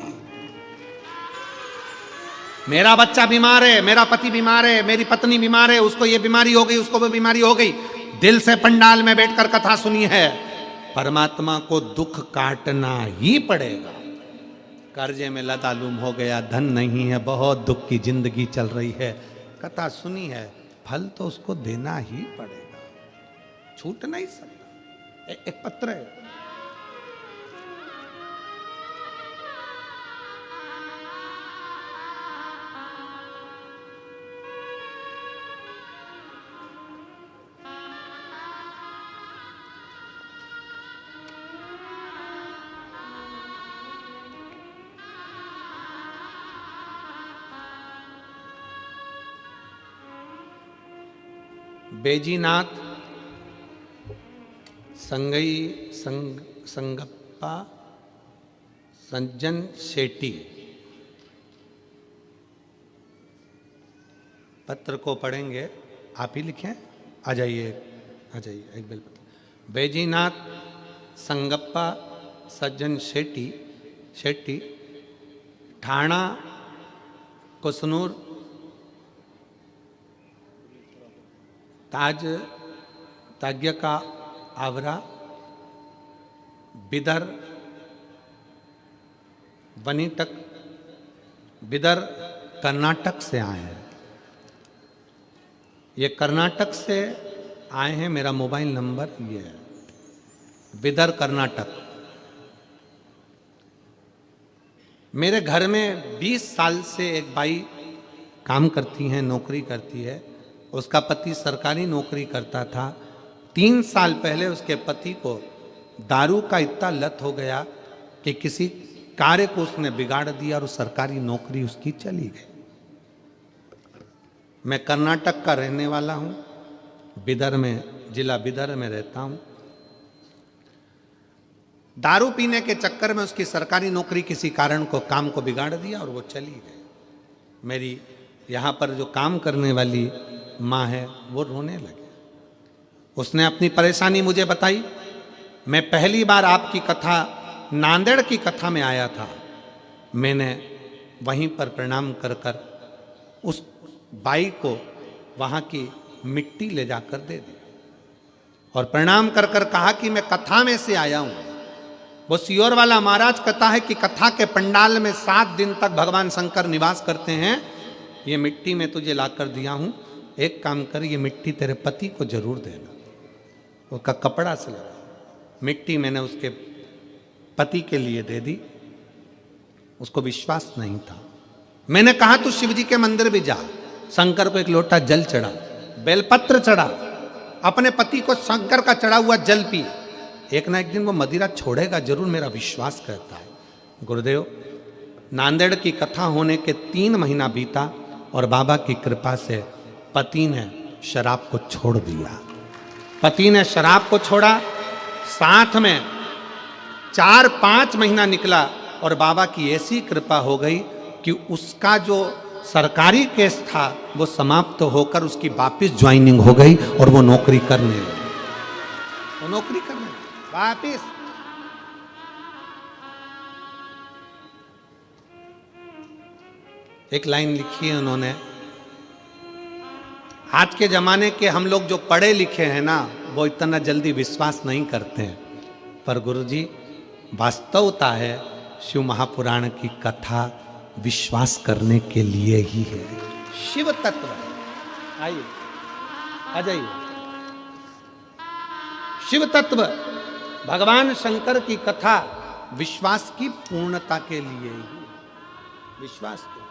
Speaker 1: मेरा बच्चा बीमार है, मेरा पति बीमार है, मेरी पत्नी बीमार है, उसको ये बीमारी हो गई, उसको वो बीमारी हो गई, दिल से पंडाल में बैठकर कथा सुनी है, परमात्मा को दुख काटना ही पड़ेगा। कर्जे में लतालुम हो गया, धन नहीं है, बहुत दुख की जिंदगी चल रही है, कथा सुनी है, फल तो उसको देना ही पड़ेगा, छूट नहीं सकता। एक पत्र है, बेजीनाथ संगप्पा सज्जन शेट्टी। पत्र को पढ़ेंगे, आप ही लिखें, आ जाइए एक बिल पत्र। बेजीनाथ संगप्पा सज्जन शेट्टी ठाणा कुसनूर ताज्य का आवरा बिदर बनीटक बिदर कर्नाटक से आए हैं। ये कर्नाटक से आए हैं, मेरा मोबाइल नंबर ये है, बिदर कर्नाटक। मेरे घर में 20 साल से एक बाई काम करती हैं, नौकरी करती है, उसका पति सरकारी नौकरी करता था। 3 साल पहले उसके पति को दारू का इतना लत हो गया कि किसी कार्य को उसने बिगाड़ दिया और सरकारी नौकरी उसकी चली गई। मैं कर्नाटक का रहने वाला हूं, बिदर में, जिला बिदर में रहता हूं। दारू पीने के चक्कर में उसकी सरकारी नौकरी किसी कारण को काम को बिगाड़ दिया और वो चली गई। मेरी यहां पर जो काम करने वाली माँ है वो रोने लगे। उसने अपनी परेशानी मुझे बताई। मैं पहली बार आपकी कथा नांदेड़ की कथा में आया था, मैंने वहीं पर प्रणाम कर कर उस बाई को वहाँ की मिट्टी ले जाकर दे दी और प्रणाम कर कर कहा कि मैं कथा में से आया हूँ, वो सियोर वाला महाराज कहता है कि कथा के पंडाल में 7 दिन तक भगवान शंकर निवास करते हैं। ये मिट्टी में तुझे लाकर दिया हूं, एक काम कर, ये मिट्टी तेरे पति को जरूर देना। उसका कपड़ा से लगा, मिट्टी मैंने उसके पति के लिए दे दी। उसको विश्वास नहीं था। मैंने कहा तू शिव जी के मंदिर भी जा, शंकर को एक लोटा जल चढ़ा, बेलपत्र चढ़ा, अपने पति को शंकर का चढ़ा हुआ जल पी, एक ना एक दिन वो मदिरा छोड़ेगा जरूर, मेरा विश्वास करता है। गुरुदेव, नांदेड़ की कथा होने के 3 महीना बीता और बाबा की कृपा से पति ने शराब को छोड़ दिया। पति ने शराब को छोड़ा, साथ में 4-5 महीना निकला और बाबा की ऐसी कृपा हो गई कि उसका जो सरकारी केस था वो समाप्त होकर उसकी वापिस ज्वाइनिंग हो गई और वो नौकरी करने लगी। वो नौकरी करने वापिस। एक लाइन लिखी है उन्होंने, आज के जमाने के हम लोग जो पढ़े लिखे हैं ना, वो इतना जल्दी विश्वास नहीं करते हैं, पर गुरुजी वास्तवता है शिव महापुराण की कथा विश्वास करने के लिए ही है। शिव तत्व, आइए आ जाइए। शिव तत्व, भगवान शंकर की कथा विश्वास की पूर्णता के लिए ही, विश्वास के।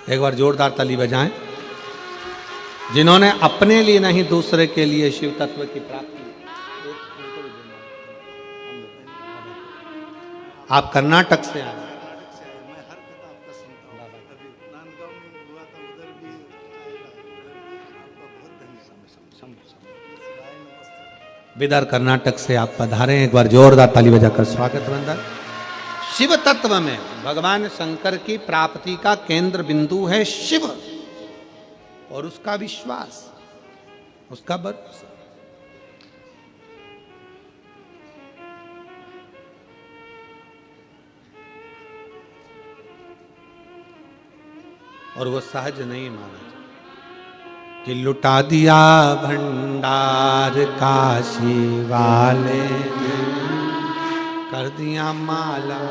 Speaker 1: एक बार जोरदार ताली बजाएं जिन्होंने अपने लिए नहीं दूसरे के लिए शिव तत्व की प्राप्ति। आप कर्नाटक से आए, विदर कर्नाटक से आप पधारे, एक बार जोरदार ताली बजाकर स्वागत बंदर। शिव तत्व में भगवान शंकर की प्राप्ति का केंद्र बिंदु है शिव और उसका विश्वास, उसका भरोसा। और वो सहज नहीं माना जाता कि लुटा दिया भंडार काशी वाले ने, कर दिया माला।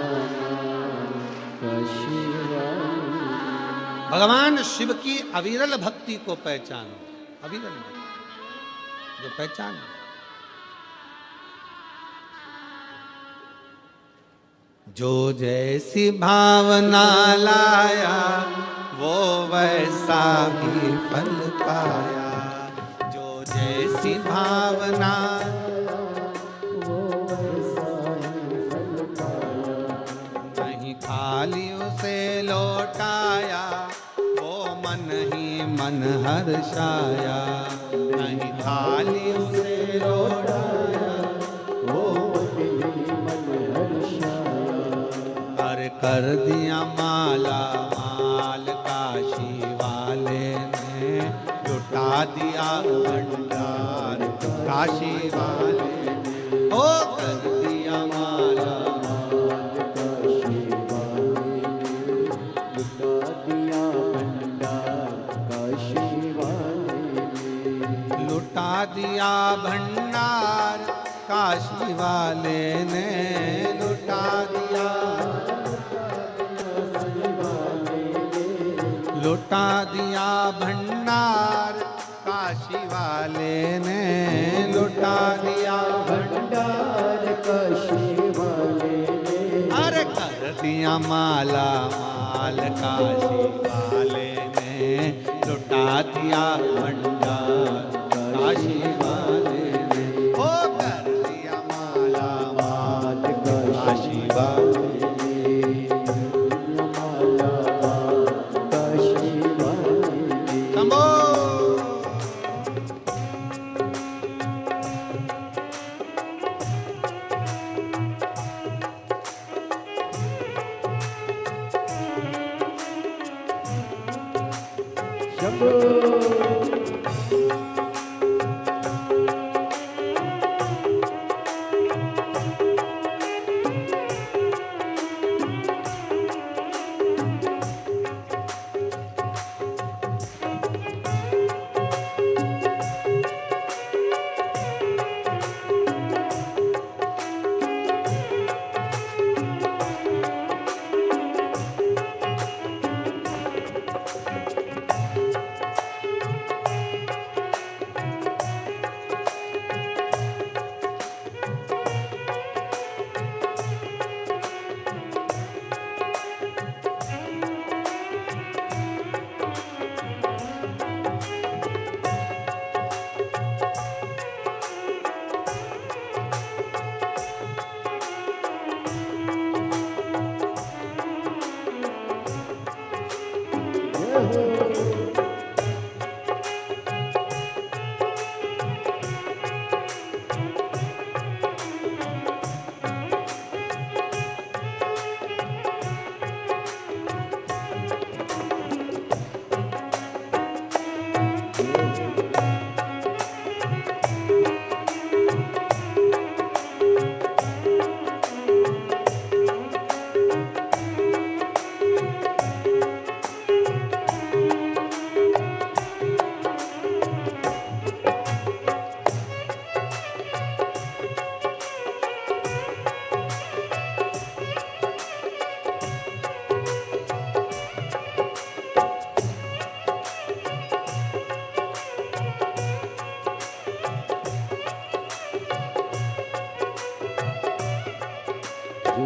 Speaker 1: भगवान शिव की अविरल भक्ति को पहचानो, अविरल भक्ति जो पहचान। जो जैसी भावना लाया वो वैसा ही फल पाया। जो जैसी भावना खाली उसे लौटाया, वो मन ही मन हर्षाया। नहीं खाली उसे लौटाया, वो मन ही मन हर्षाया। अरे कर दिया माला माल काशी वाले ने, लुटा दिया भंडार काशी वाले ने। ओ कर दिया माला दिया भंडार काशी वाले ने, लुटा दिया, लुटा दिया भंडार काशी वाले ने, लुटा दिया भंडार काशी वाले ने। अरे कर दिया माला माल काशी वाले ने, लुटा दिया भंडार काशी वाले ने। ओ कर दिया माला माल काशी वाले ने, माला काशी वाले ने। शंभो शंभो।
Speaker 2: जो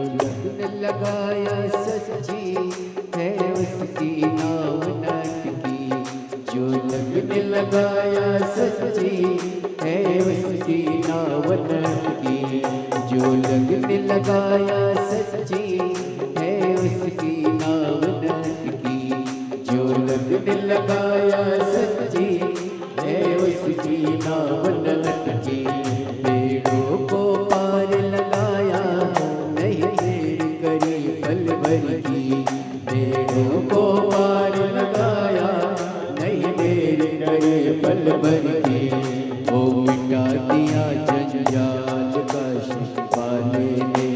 Speaker 2: लगन लगाया सच्ची है उसकी नाव नाटकी। जो लगन लगाया सच्ची है उसकी नाव नाटकी। जो लगन लगाया सच्ची है उसकी नाव नाटकी। जो लगन लगाया सच्ची है उसकी नाव नाटकी। पेड़ों को पार लगाया नहीं देर करी पल भर की। पेड़ों को पार लगाया नहीं देर करे पल भर की। वो मिटा दिया जंजाल काशी वाले ने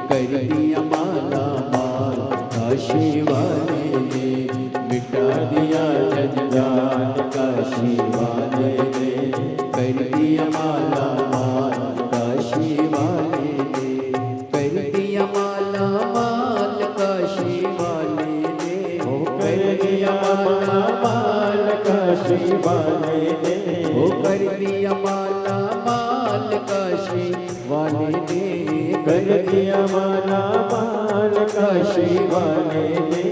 Speaker 2: कर दिया माला माल। काशी वाले ने मिटा दिया जंजाल काशी वाले ने कर दिया माला माल। काशी वाले ने कर दिया माला माल। काशी वाले ने कर दिया माला माल। काशी वाले ने कर दिया माला माल। काशी वाले ने कर दिया माला माल। काशी वाले ने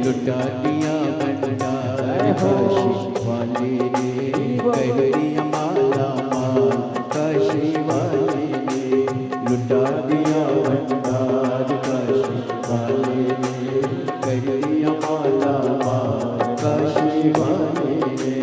Speaker 2: लुटा दिया भंडार। काशी वाले ने कर दिया माला माल। काशी वाले ने लुटा दिया भंडार। काशी वाले ने कर दिया माला माल। काशी वाले ने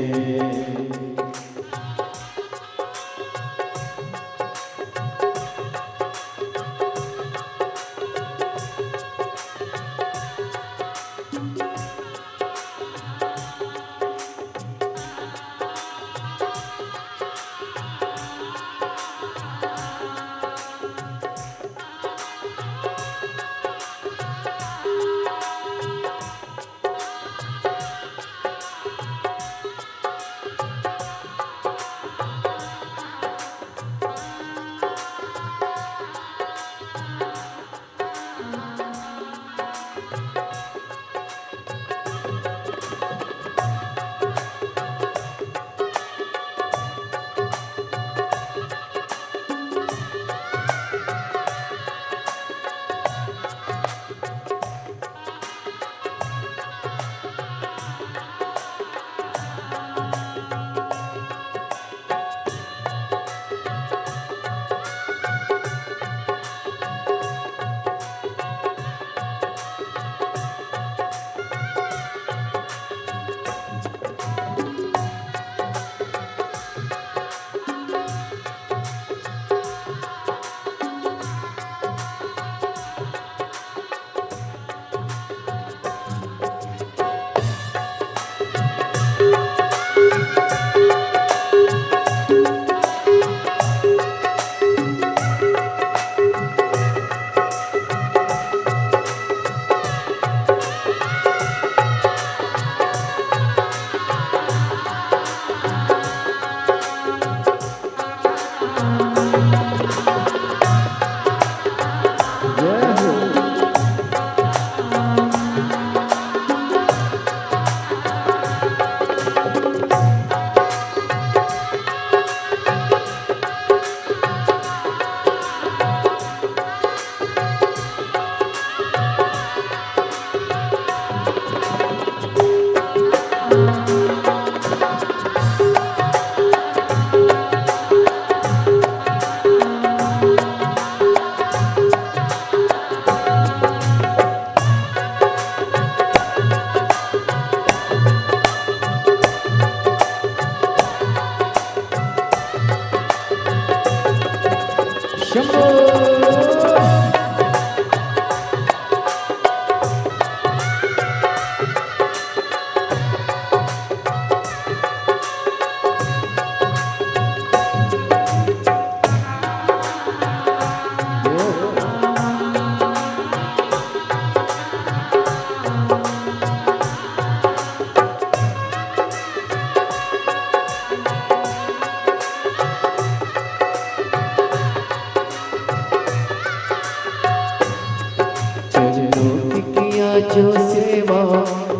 Speaker 2: सेवा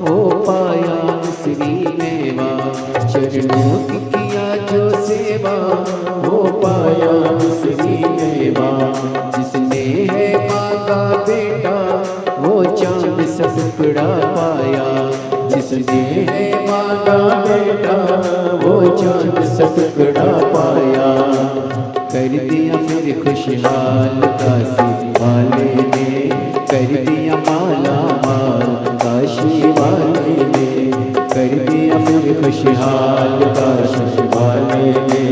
Speaker 2: हो पाया मिश्री मेवा। चरणों की किया जो सेवा हो पाया मिश्री मेवा। जिसने है मांगा बेटा वो चांद सा टुकड़ा पाया। जिसने है मांगा बेटा वो चांद सा टुकड़ा पाया। कर दिया फिर खुशहाल काशी वाले ने, कर दिया माला माल काशी वाले ने। कर दिया फिर खुशहाल काशी वाले ने,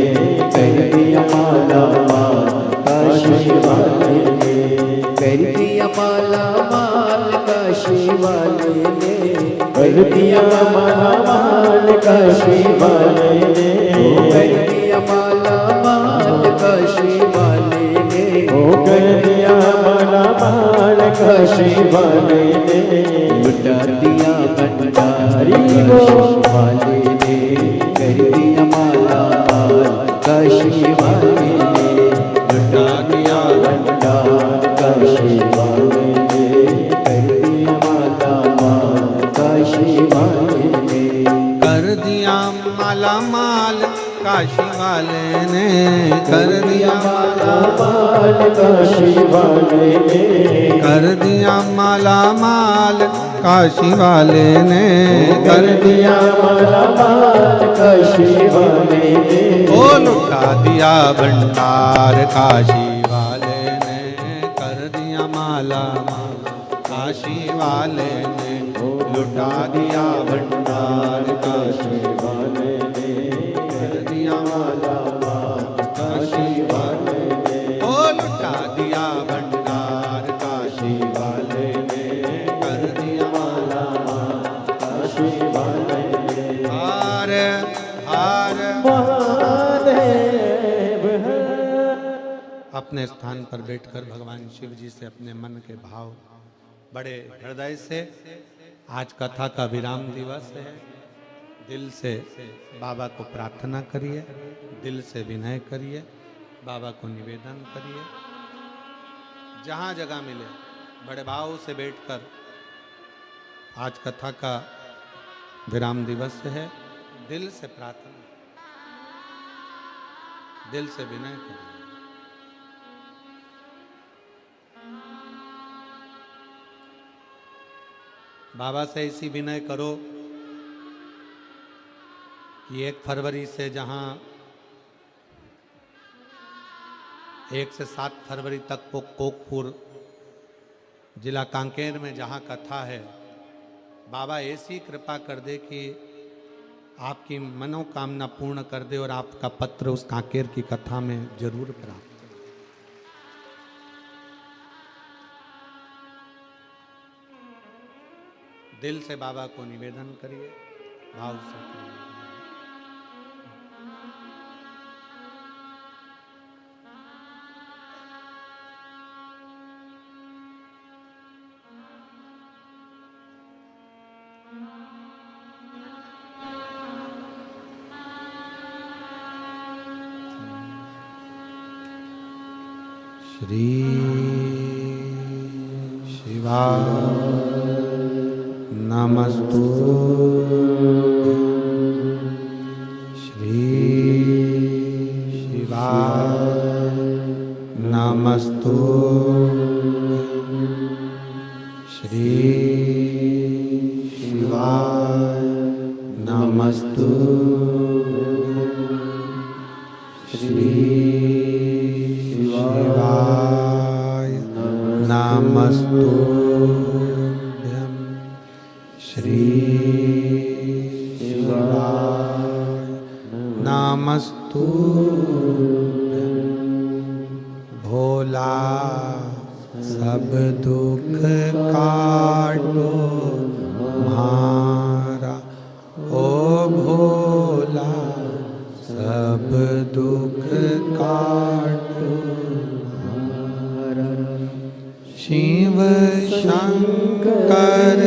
Speaker 2: कर दिया माला माल काशी वाले ने। कर दिया माला माल काशी वाले ने, कर दिया माला माल काशी वाले ने। कर दिया माला माल काशी वाले ने, कर दिया माला माल काशी वाले ने। लुटा दिया भंडारी काशी वाले ने, कर दिया माला माल काशी वाले ने। लुटा दिया भंडार काशी वाले ने, कर दिया माला माल काशी वाले ने।
Speaker 1: कर दिया माला माल काशी वाले ने, कर दिया
Speaker 2: माला माल काशी वाले ने।
Speaker 1: कर दिया माला माल काशी वाले ने,
Speaker 2: कर दिया माला माल काशी वाले ने।
Speaker 1: ओ लुटा दिया भंडार काशी वाले ने, कर दिया माला माल काशी वाले ने। लुटा दिया भंडार काशी वाले ने, कर दिया माला माल काशी वाले ने। ओ लुटा दिया भंडार काशी वाले ने, कर दिया माला माल काशी वाले ने। हार हार अपने स्थान पर बैठकर भगवान शिव जी से अपने मन के भाव बड़े हृदय से, आज कथा का विराम दिवस है, दिल से बाबा को प्रार्थना करिए, दिल से विनय करिए, बाबा को निवेदन करिए। जहाँ जगह मिले बड़े भाव से बैठकर, आज कथा का विराम दिवस है, दिल से प्रार्थना, दिल से विनय करिए। बाबा से ऐसी विनय करो कि 1 फरवरी से जहां 1 से 7 फरवरी तक को कोकपुर जिला कांकेर में जहां कथा है, बाबा ऐसी कृपा कर दे कि आपकी मनोकामना पूर्ण कर दे और आपका पत्र उस कांकेर की कथा में जरूर प्राप्त। दिल से बाबा को निवेदन करिए, भाव से करिए। श्री शिवाय नमस्तु, श्री शिवाय नमस्तु, श्री शिवाय नमस्तु, श्री शिवाय नमस्तु, श्री शिवाय नमस्तु। भोला सब दुख काटो मारा, ओ भोला सब दुख काटो मारा। शिव शंकर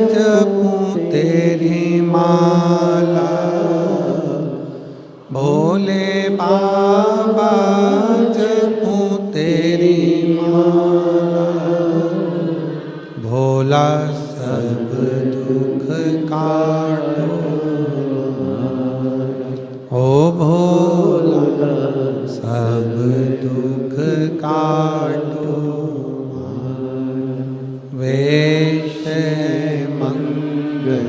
Speaker 1: जपूं तेरी माला, भोले बाबा जपूं तेरी माला। भोला सब दुख काटो ओ भोला सब दुख काटो वेश मंगल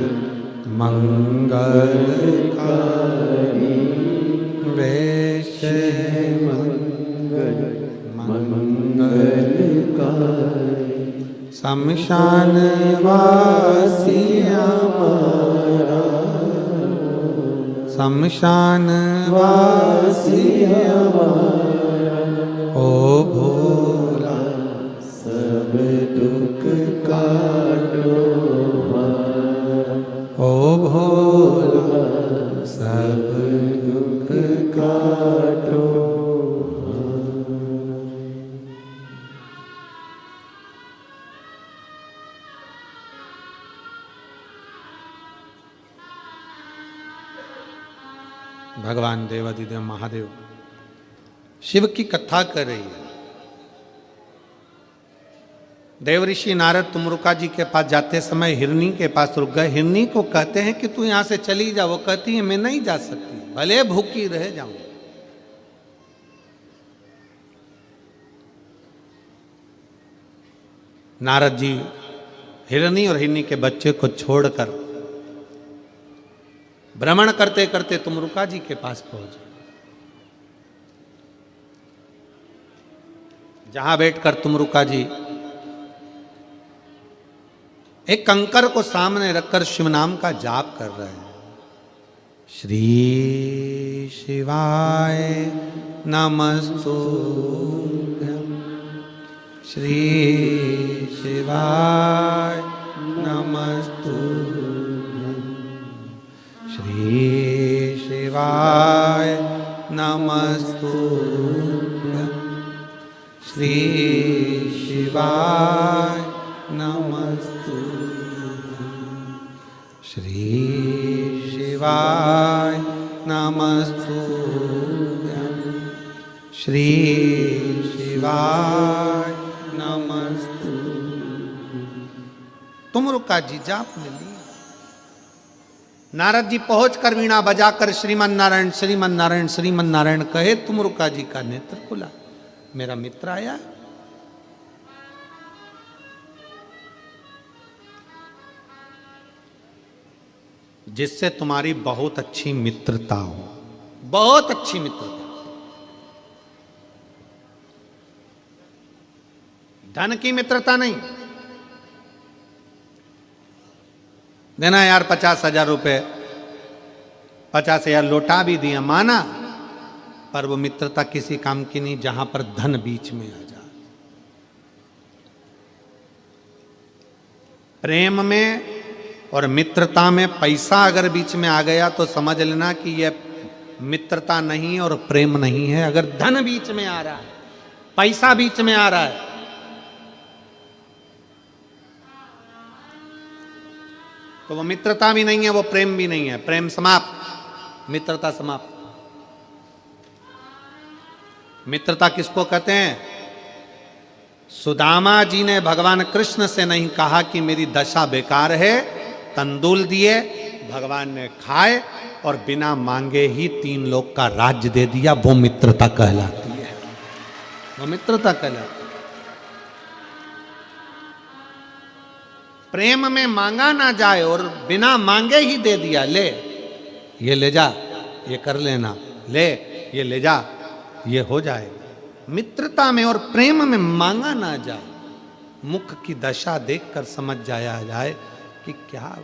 Speaker 1: मंगलकारी वेश
Speaker 2: मंगल मंगलकारी
Speaker 1: शमशान वासी
Speaker 2: हमारा
Speaker 1: शमशान वासी
Speaker 2: हमारा
Speaker 1: ओ भोला
Speaker 2: सब दुख काटो
Speaker 1: ओ भोला
Speaker 2: सब दुख काटो
Speaker 1: भगवान देवादिदेव महादेव शिव की कथा कर रही है। देवऋषि नारद तुमरुका जी के पास जाते समय हिरनी के पास रुक गए। हिरनी को कहते हैं कि तू यहां से चली जा। वो कहती है मैं नहीं जा सकती, भले भूखी रह जाऊं। नारद जी हिरनी और हिरनी के बच्चे को छोड़कर भ्रमण करते करते तुमरुका जी के पास पहुंचे, जहां बैठकर तुमरुका जी एक कंकर को सामने रखकर शिव नाम का जाप कर रहे हैं। श्री शिवाय नमस्तुभ्यं श्री शिवाय नमस्तुभ्यं श्री शिवाय नमस्तुभ्यं श्री शिवाय नमस्तुभ्यं श्री शिवाय नमस्तुभ्यं श्री शिवाय नमस्तुभ्यं। तुमरुका जी जाप में ली। नारद जी पहुंचकर वीणा बजाकर श्रीमन नारायण श्रीमन नारायण श्रीमन नारायण कहे। तुमरुका जी का नेत्र खुला, मेरा मित्र आया। जिससे तुम्हारी बहुत अच्छी मित्रता हो, बहुत अच्छी मित्रता। धन की मित्रता नहीं। देना यार 50,000 रुपए, 50,000 लौटा भी दिया, माना, पर वो मित्रता किसी काम की नहीं जहां पर धन बीच में आ जाए। प्रेम में और मित्रता में पैसा अगर बीच में आ गया तो समझ लेना कि यह मित्रता नहीं और प्रेम नहीं है। अगर धन बीच में आ रहा है, पैसा बीच में आ रहा है, तो वो मित्रता भी नहीं है, वो प्रेम भी नहीं है। प्रेम समाप्त, मित्रता समाप्त। मित्रता किसको कहते हैं? सुदामा जी ने भगवान कृष्ण से नहीं कहा कि मेरी दशा बेकार है, तंदूल दिए, भगवान ने खाए और बिना मांगे ही 3 लोक का राज्य दे दिया। वो मित्रता कहलाती है, वो मित्रता कहलाती है। प्रेम में मांगा ना जाए और बिना मांगे ही दे दिया, ले ये ले जा, ये कर लेना, ले ये ले जा, ये हो जाएगा। मित्रता में और प्रेम में मांगा ना जाए, मुख की दशा देखकर समझ जाया जाए कि क्या।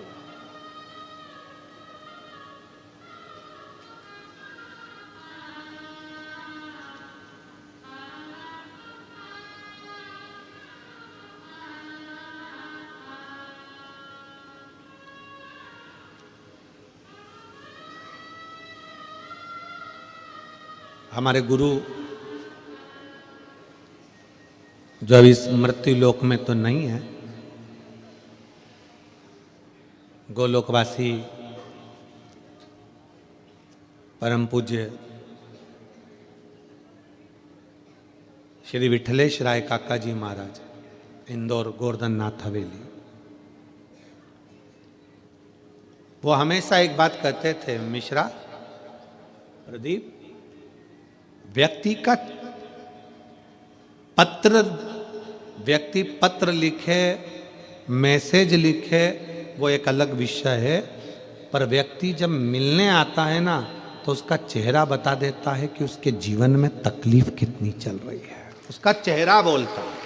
Speaker 1: हमारे गुरु जो अभी इस मृत्यु लोक में तो नहीं है, गोलोकवासी परम पूज्य श्री विठलेश राय काका जी महाराज, इंदौर गोवर्धन नाथ हवेली, वो हमेशा एक बात कहते थे मिश्रा, प्रदीप, व्यक्ति पत्र लिखे, मैसेज लिखे, वो एक अलग विषय है, पर व्यक्ति जब मिलने आता है ना तो उसका चेहरा बता देता है कि उसके जीवन में तकलीफ कितनी चल रही है। उसका चेहरा बोलता है,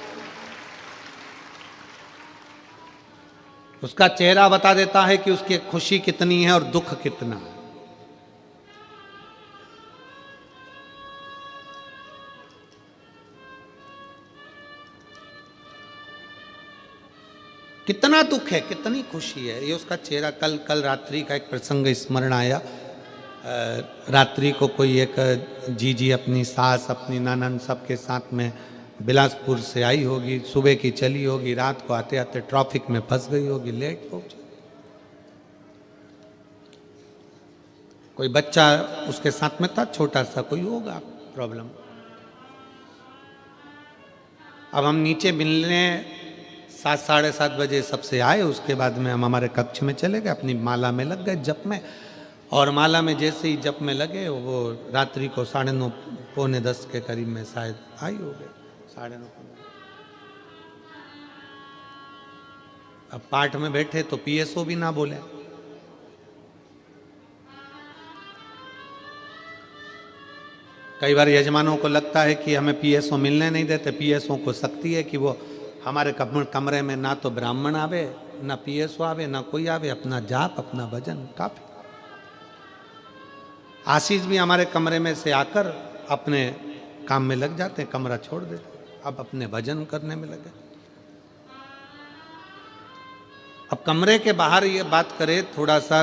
Speaker 1: उसका चेहरा बता देता है कि उसकी खुशी कितनी है और दुख कितना है। कितना दुख है, कितनी खुशी है, ये उसका चेहरा। कल रात्रि का एक प्रसंग स्मरण आया। रात्रि को कोई एक जीजी अपनी सास, अपनी ननद, सबके साथ में बिलासपुर से आई होगी, सुबह की चली होगी, रात को आते आते ट्रैफिक में फंस गई होगी, लेट पहुंची। कोई बच्चा उसके साथ में था, छोटा सा कोई होगा प्रॉब्लम। अब हम नीचे मिलने 7 साढ़े 7 बजे सबसे आए, उसके बाद में हम हमारे कक्ष में चले गए, अपनी माला में लग गए जप में। और माला में जैसे ही जप में लगे, वो रात्रि को 9:30 पौने 10 के करीब में शायद आई हो गए, 9:30। अब पाठ में बैठे तो पीएसओ भी ना बोले। कई बार यजमानों को लगता है कि हमें पीएसओ मिलने नहीं देते। पीएसओ को शक्ति है कि वो हमारे कमरे में ना तो ब्राह्मण आवे, ना पीएसओ आवे, ना कोई आवे, अपना जाप, अपना भजन काफी। आशीष भी हमारे कमरे में से आकर अपने काम में लग जाते हैं, कमरा छोड़ देते, अब अपने भजन करने में लगे। अब कमरे के बाहर ये बात करे, थोड़ा सा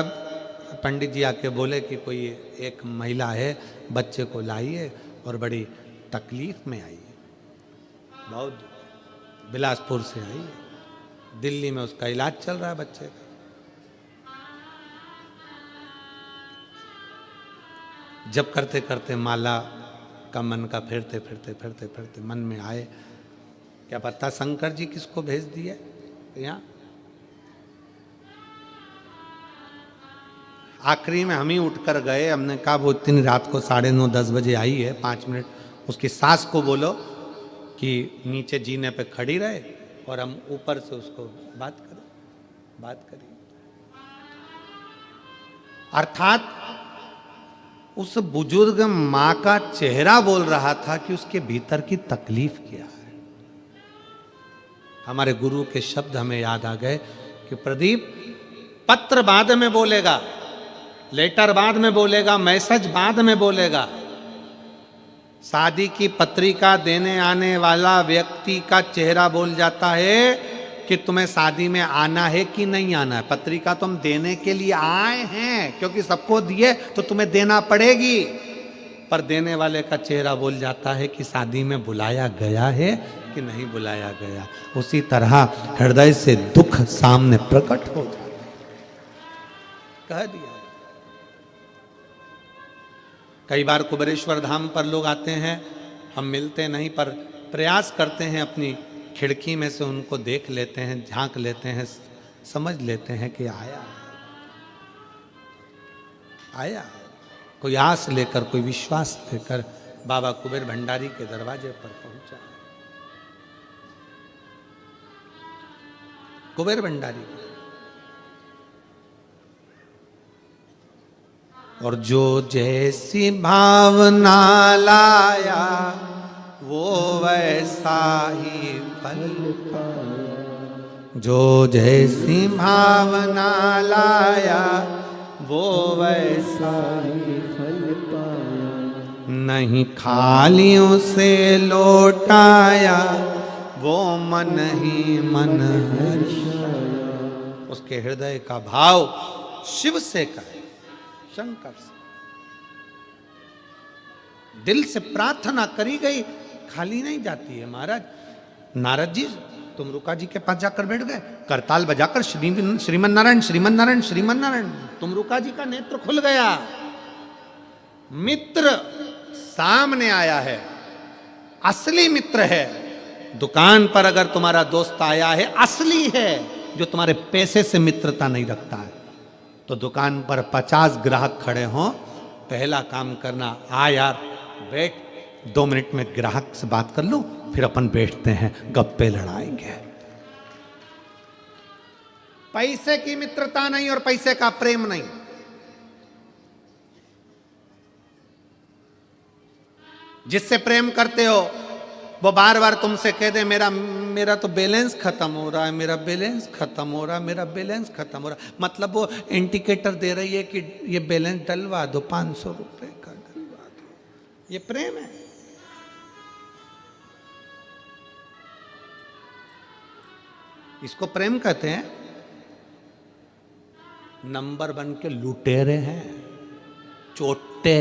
Speaker 1: पंडित जी आके बोले कि कोई एक महिला है, बच्चे को लाई है और बड़ी तकलीफ में आई है, बहुत बिलासपुर से आई है, दिल्ली में उसका इलाज चल रहा है बच्चे का। जब करते करते माला का मन का फिरते मन में आए, क्या पता शंकर जी किसको भेज दिए यहाँ। आखिरी में हम ही उठकर गए, हमने कहा वो इतनी रात को 9:30 10 बजे आई है, 5 मिनट उसकी सास को बोलो कि नीचे जीने पे खड़ी रहे और हम ऊपर से उसको बात करें। अर्थात उस बुजुर्ग माँ का चेहरा बोल रहा था कि उसके भीतर की तकलीफ क्या है। हमारे गुरु के शब्द हमें याद आ गए कि प्रदीप, पत्र बाद में बोलेगा, लेटर बाद में बोलेगा, मैसेज बाद में बोलेगा, शादी की पत्रिका देने आने वाला व्यक्ति का चेहरा बोल जाता है कि तुम्हें शादी में आना है कि नहीं आना है। पत्रिका तुम देने के लिए आए हैं, क्योंकि सबको दिए तो तुम्हें देना पड़ेगी, पर देने वाले का चेहरा बोल जाता है कि शादी में बुलाया गया है कि नहीं बुलाया गया। उसी तरह हृदय से दुख सामने प्रकट हो जाता है। कह दिया। कई बार कुबेरेश्वर धाम पर लोग आते हैं, हम मिलते नहीं, पर प्रयास करते हैं, अपनी खिड़की में से उनको देख लेते हैं, झांक लेते हैं, समझ लेते हैं कि आया कोई आस लेकर, कोई विश्वास लेकर बाबा कुबेर भंडारी के दरवाजे पर पहुंचा। कुबेर भंडारी, और जो जैसी भावना लाया वो वैसा ही फल पाया। जो जैसी भावना लाया वो वैसा ही फल पाया। नहीं खालियों से लौटाया वो मन ही मन हर्षाया। उसके हृदय का भाव शिव से का है, शंकर से। दिल से प्रार्थना करी गई खाली नहीं जाती है महाराज। नारद जी तुमरुका जी के पास जाकर बैठ गए, करताल बजाकर श्रीमन नारायण श्रीमन नारायण श्रीमन नारायण। तुमरुका जी का नेत्र खुल गया, मित्र सामने आया है, असली मित्र है। दुकान पर अगर तुम्हारा दोस्त आया है, असली है, जो तुम्हारे पैसे से मित्रता नहीं रखता है। तो दुकान पर 50 ग्राहक खड़े हों, पहला काम करना, आ यार बैठ, 2 मिनट में ग्राहक से बात कर लूं, फिर अपन बैठते हैं गप्पे लड़ाएंगे। पैसे की मित्रता नहीं और पैसे का प्रेम नहीं। जिससे प्रेम करते हो वो बार बार तुमसे कह दे मेरा तो बैलेंस खत्म हो रहा है, मेरा बैलेंस खत्म हो रहा है, मेरा बैलेंस खत्म हो रहा है, मतलब वो इंडिकेटर दे रही है कि ये बैलेंस डलवा दो, 500 रुपए का डलवा दो। ये प्रेम है। इसको प्रेम कहते हैं। नंबर 1 के लुटेरे हैं, चोटे।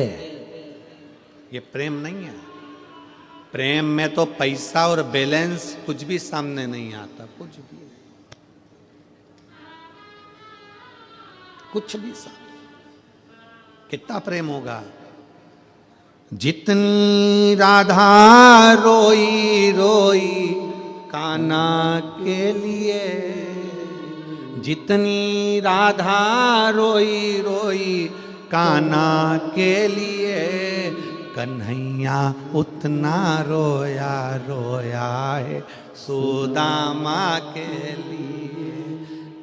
Speaker 1: ये प्रेम नहीं है। प्रेम में तो पैसा और बैलेंस कुछ भी सामने नहीं आता, कुछ भी नहीं, कुछ भी सामने। कितना प्रेम होगा। जितनी राधा रोई रोई कान्हा के लिए, जितनी राधा रोई रोई कान्हा के लिए, कन्हैया उतना रोया रोया है सुदामा के लिए,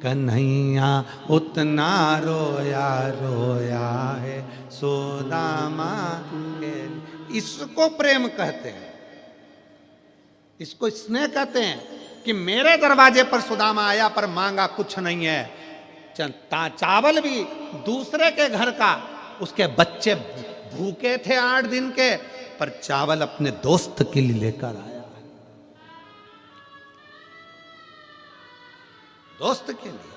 Speaker 1: कन्हैया उतना रोया रोया है सुदामा के लिए। इसको प्रेम कहते हैं, इसको स्नेह कहते हैं कि मेरे दरवाजे पर सुदामा आया पर मांगा कुछ नहीं है, चावल भी दूसरे के घर का, उसके बच्चे भूखे थे 8 दिन के, पर चावल अपने दोस्त के लिए लेकर आया, दोस्त के लिए।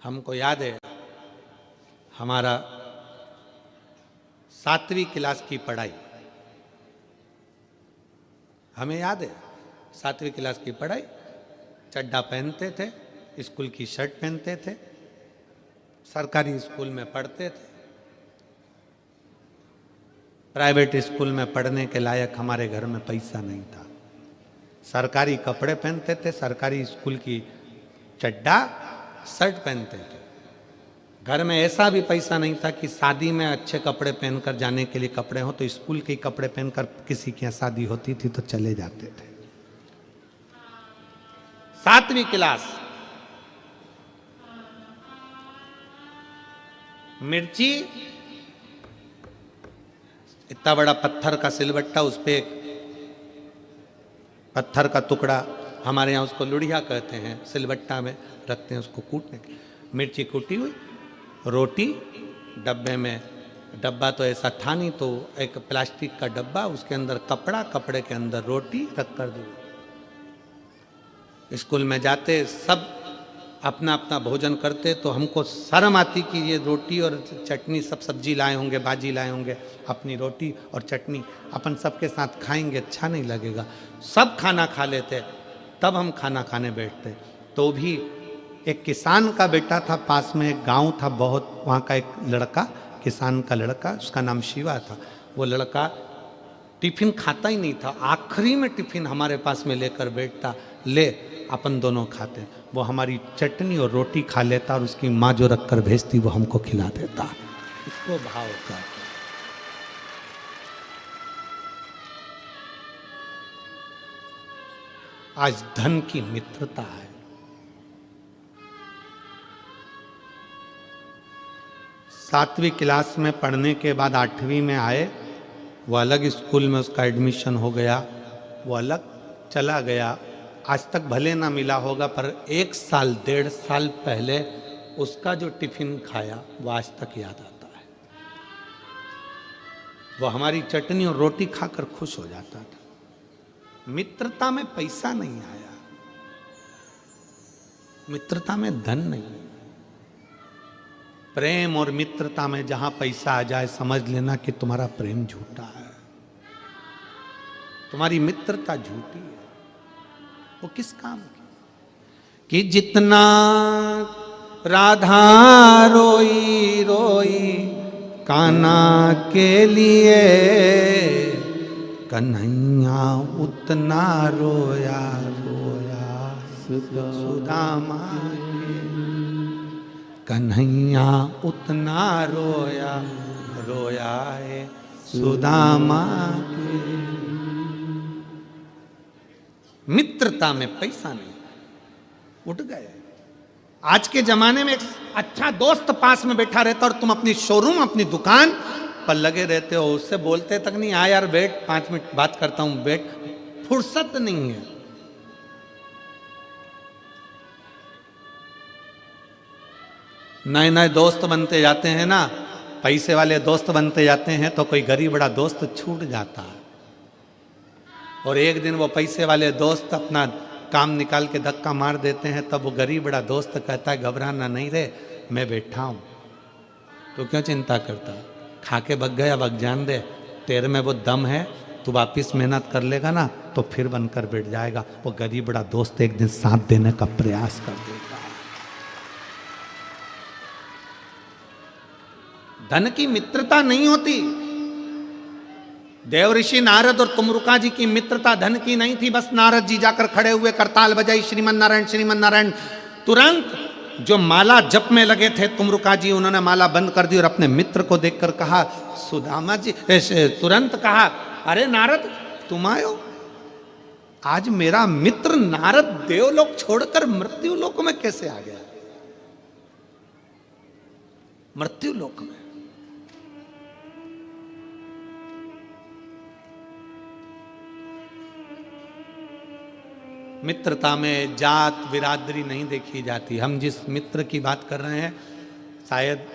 Speaker 1: हमको याद है हमारा 7वीं क्लास की पढ़ाई, हमें याद है 7वीं क्लास की पढ़ाई। चड्डा पहनते थे, स्कूल की शर्ट पहनते थे, सरकारी स्कूल में पढ़ते थे। प्राइवेट स्कूल में पढ़ने के लायक हमारे घर में पैसा नहीं था। सरकारी कपड़े पहनते थे, सरकारी स्कूल की चड्डा शर्ट पहनते थे। घर में ऐसा भी पैसा नहीं था कि शादी में अच्छे कपड़े पहनकर जाने के लिए कपड़े हो, तो स्कूल के कपड़े पहनकर किसी की शादी होती थी तो चले जाते थे। 7वीं क्लास, मिर्ची, इतना बड़ा पत्थर का सिलबट्टा, उस पे पत्थर का टुकड़ा, हमारे यहाँ उसको लुढ़िया कहते हैं, सिलबट्टा में रखते हैं उसको कूटने के। मिर्ची कूटी हुई, रोटी डब्बे में, डब्बा तो ऐसा था नहीं, तो एक प्लास्टिक का डब्बा, उसके अंदर कपड़ा, कपड़े के अंदर रोटी रख कर दी। स्कूल में जाते सब अपना अपना भोजन करते, तो हमको शर्म आती कि ये रोटी और चटनी, सब सब्जी लाए होंगे, भाजी लाए होंगे, अपनी रोटी और चटनी अपन सबके साथ खाएंगे, अच्छा नहीं लगेगा। सब खाना खा लेते, तब हम खाना खाने बैठते। तो भी एक किसान का बेटा था, पास में एक गांव था बहुत, वहाँ का एक लड़का, किसान का लड़का, उसका नाम शिवा था। वो लड़का टिफिन खाता ही नहीं था, आखिरी में टिफिन हमारे पास में लेकर बैठता, ले अपन दोनों खाते। वो हमारी चटनी और रोटी खा लेता और उसकी माँ जो रख कर भेजती वो हमको खिला देता। इसको भाव का। आज धन की मित्रता है। सातवीं क्लास में पढ़ने के बाद 8वीं में आए, वो अलग स्कूल में उसका एडमिशन हो गया, वो अलग चला गया। आज तक भले ना मिला होगा, पर 1 साल 1.5 साल पहले उसका जो टिफिन खाया वो आज तक याद आता है। वो हमारी चटनी और रोटी खाकर खुश हो जाता था। मित्रता में पैसा नहीं आया, मित्रता में धन नहीं। प्रेम और मित्रता में जहां पैसा आ जाए, समझ लेना कि तुम्हारा प्रेम झूठा है, तुम्हारी मित्रता झूठी है। वो किस काम की? कि जितना राधा रोई रोई कान्हा के लिए कन्हैया उतना रोया रोया सुदामा कन्हैया उतना रोया रोया है सुदामा के। मित्रता में पैसा नहीं, उठ गए। आज के जमाने में एक अच्छा दोस्त पास में बैठा रहता और तुम अपनी शोरूम अपनी दुकान पर लगे रहते हो, उससे बोलते तक नहीं, आ यार बैठ 5 मिनट बात करता हूं, बैठ। फुर्सत नहीं है। नए नए दोस्त बनते जाते हैं ना, पैसे वाले दोस्त बनते जाते हैं तो कोई गरीब बड़ा दोस्त छूट जाता है, और एक दिन वो पैसे वाले दोस्त अपना काम निकाल के धक्का मार देते हैं, तब वो गरीब बड़ा दोस्त कहता है घबराना नहीं रे, मैं बैठा हूं, तो क्यों चिंता करता, खा के भग गया भग जान दे, तेरे में वो दम है, तू वापिस मेहनत कर लेगा ना तो फिर बनकर बैठ जाएगा। वो गरीब बड़ा दोस्त एक दिन साथ देने का प्रयास कर देगा। धन की मित्रता नहीं होती। देव ऋषि नारद और तुमरुका जी की मित्रता धन की नहीं थी। बस नारद जी जाकर खड़े हुए, करताल बजाई, श्रीमन नारायण श्रीमन नारायण। तुरंत जो माला जप में लगे थे तुमरुका जी, उन्होंने माला बंद कर दी और अपने मित्र को देखकर कहा, सुदामा जी, तुरंत कहा, अरे नारद तुम आए हो? आज मेरा मित्र नारद देवलोक छोड़कर मृत्युलोक में कैसे आ गया? मृत्युलोक में। मित्रता में जात बिरादरी नहीं देखी जाती। हम जिस मित्र की बात कर रहे हैं, शायद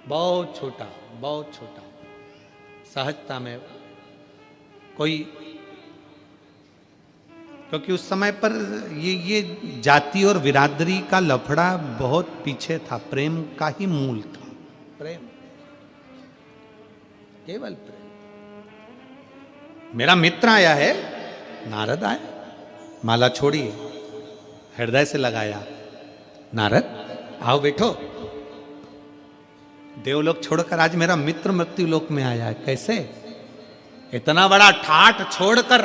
Speaker 1: बहुत छोटा सहजता में कोई, क्योंकि उस समय पर ये जाति और बिरादरी का लफड़ा बहुत पीछे था। प्रेम का ही मूल था, प्रेम, केवल प्रेम। मेरा मित्र आया है, नारद आए, माला छोड़ी, हृदय से लगाया, नारद आओ बैठो। देवलोक छोड़कर आज मेरा मित्र मृत्युलोक में आया है, कैसे? इतना बड़ा ठाट छोड़कर,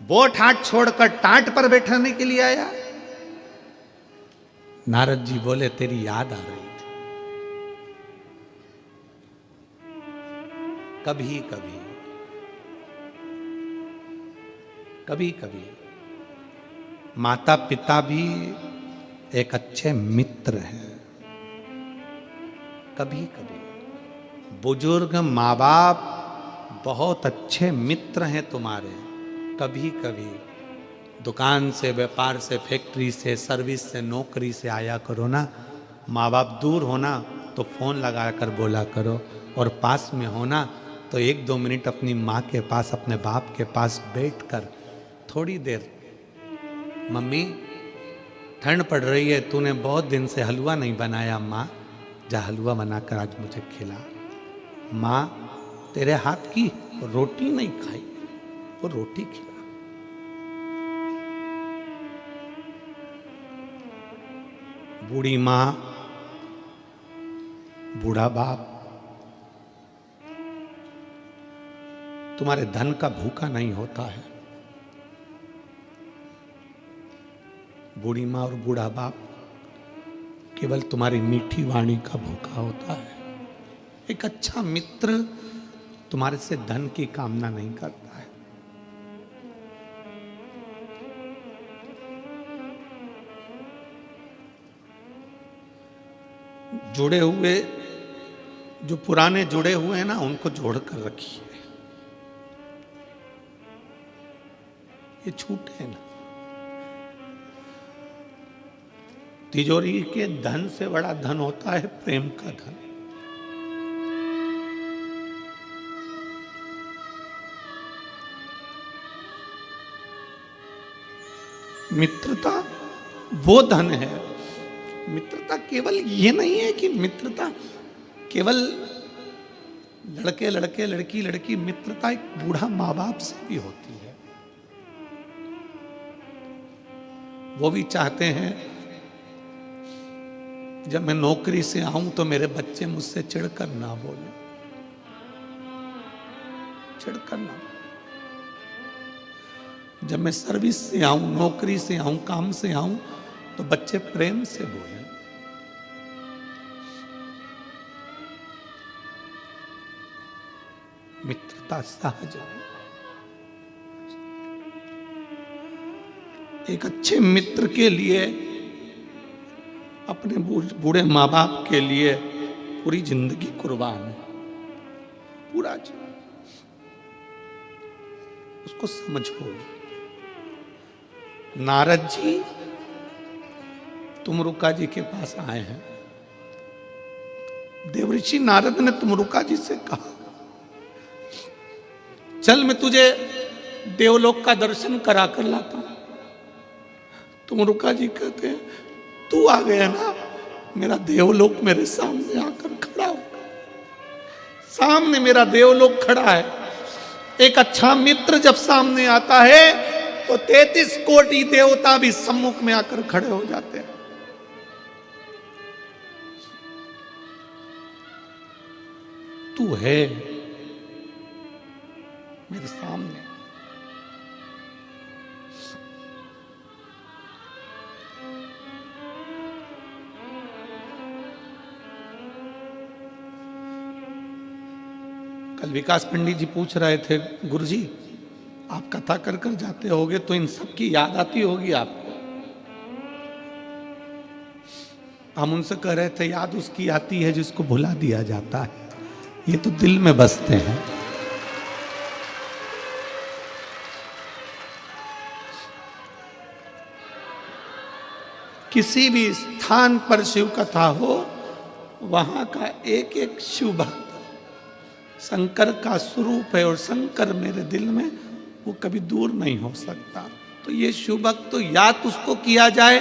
Speaker 1: वो ठाट छोड़कर टाट पर बैठने के लिए आया। नारद जी बोले, तेरी याद आ रही थी। कभी कभी माता पिता भी एक अच्छे मित्र हैं। कभी बुजुर्ग माँ बाप बहुत अच्छे मित्र हैं तुम्हारे। कभी दुकान से, व्यापार से, फैक्ट्री से, सर्विस से, नौकरी से आया करो ना, माँ बाप दूर होना तो फोन लगा कर बोला करो, और पास में होना तो 1-2 मिनट अपनी माँ के पास, अपने बाप के पास बैठकर थोड़ी देर, मम्मी ठंड पड़ रही है, तूने बहुत दिन से हलवा नहीं बनाया, माँ जा हलवा बनाकर आज मुझे खिला। माँ तेरे हाथ की रोटी नहीं खाई, वो रोटी खिला। बूढ़ी माँ, बूढ़ा बाप तुम्हारे धन का भूखा नहीं होता है। बूढ़ी माँ और बूढ़ा बाप केवल तुम्हारी मीठी वाणी का भूखा होता है। एक अच्छा मित्र तुम्हारे से धन की कामना नहीं करता है। जुड़े हुए, जो पुराने जुड़े हुए हैं ना, उनको जोड़कर रखिए, ये छूटे ना। तिजोरी के धन से बड़ा धन होता है प्रेम का धन। मित्रता वो धन है। मित्रता केवल ये नहीं है कि मित्रता केवल लड़के लड़के, लड़की लड़की। मित्रता एक बूढ़ा माँ बाप से भी होती है। वो भी चाहते हैं जब मैं नौकरी से आऊं तो मेरे बच्चे मुझसे चिढ़कर ना बोले, चिढ़कर ना बोले। जब मैं सर्विस से आऊं, नौकरी से आऊं, काम से आऊं तो बच्चे प्रेम से बोले। मित्रता सहज है। एक अच्छे मित्र के लिए, अपने बूढ़े माँ बाप के लिए पूरी जिंदगी कुर्बान है, पूरा जीवन। उसको समझो। नारद जी तुमरुका जी के पास आए हैं। देवऋषि नारद ने तुमरुका जी से कहा, चल मैं तुझे देवलोक का दर्शन करा कर लाता हूं। तुमरुका जी कहते हैं, तू आ गया ना, मेरा देवलोक मेरे सामने आकर खड़ा हो। सामने मेरा देवलोक खड़ा है। एक अच्छा मित्र जब सामने आता है तो 33 कोटि देवता भी सम्मुख में आकर खड़े हो जाते हैं। तू है मेरे सामने। कल विकास पंडित जी पूछ रहे थे, गुरुजी आप कथा कर कर जाते होगे तो इन सब की याद आती होगी आपको। हम उनसे कह रहे थे, याद उसकी आती है जिसको भुला दिया जाता है, ये तो दिल में बसते हैं। किसी भी स्थान पर शिव कथा हो, वहां का एक एक शिव भक्त शंकर का स्वरूप है और शंकर मेरे दिल में वो कभी दूर नहीं हो सकता। तो ये शिव भक्त तो याद उसको किया जाए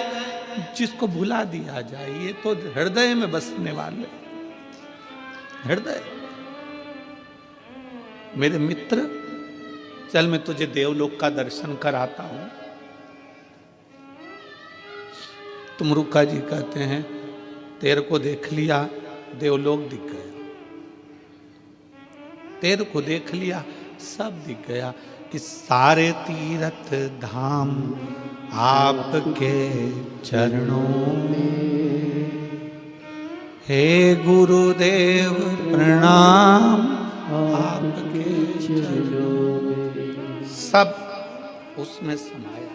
Speaker 1: जिसको भुला दिया जाए। ये तो हृदय में बसने वाले, हृदय। मेरे मित्र, चल मैं तुझे देवलोक का दर्शन कराता हूं। तुमरुका जी कहते हैं, तेरे को देख लिया, देवलोक दिख गया। तेरे को देख लिया, सब दिख गया। कि सारे तीर्थ धाम आपके चरणों में, हे गुरुदेव प्रणाम आपके चरणों में। सब उसमें समाया,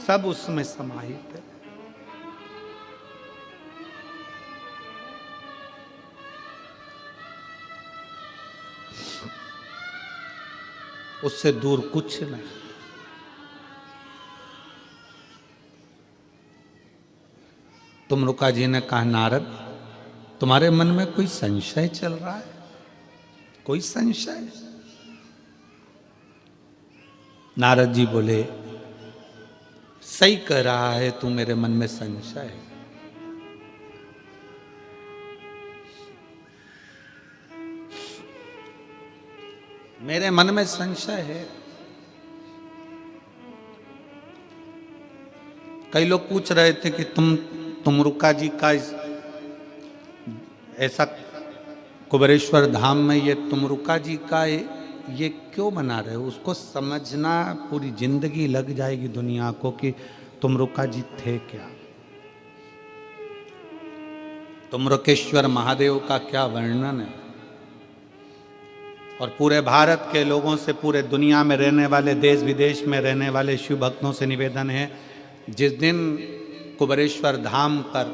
Speaker 1: सब उसमें समाहित है। उससे दूर कुछ नहीं। तुमरुका जी ने कहा, नारद तुम्हारे मन में कोई संशय चल रहा है? कोई संशय? नारद जी बोले, सही कह रहा है तू, मेरे मन में संशय है। मेरे मन में संशय है। कई लोग पूछ रहे थे कि तुमरुका जी का ऐसा कुबेरेश्वर धाम में ये तुमरुका जी का ये क्यों बना रहे हो? उसको समझना पूरी जिंदगी लग जाएगी दुनिया को कि तुमरुका जी थे क्या। तुमरुकेश्वर महादेव का क्या वर्णन है। और पूरे भारत के लोगों से, पूरे दुनिया में रहने वाले, देश विदेश में रहने वाले शिव भक्तों से निवेदन है, जिस दिन कुबेरेश्वर धाम पर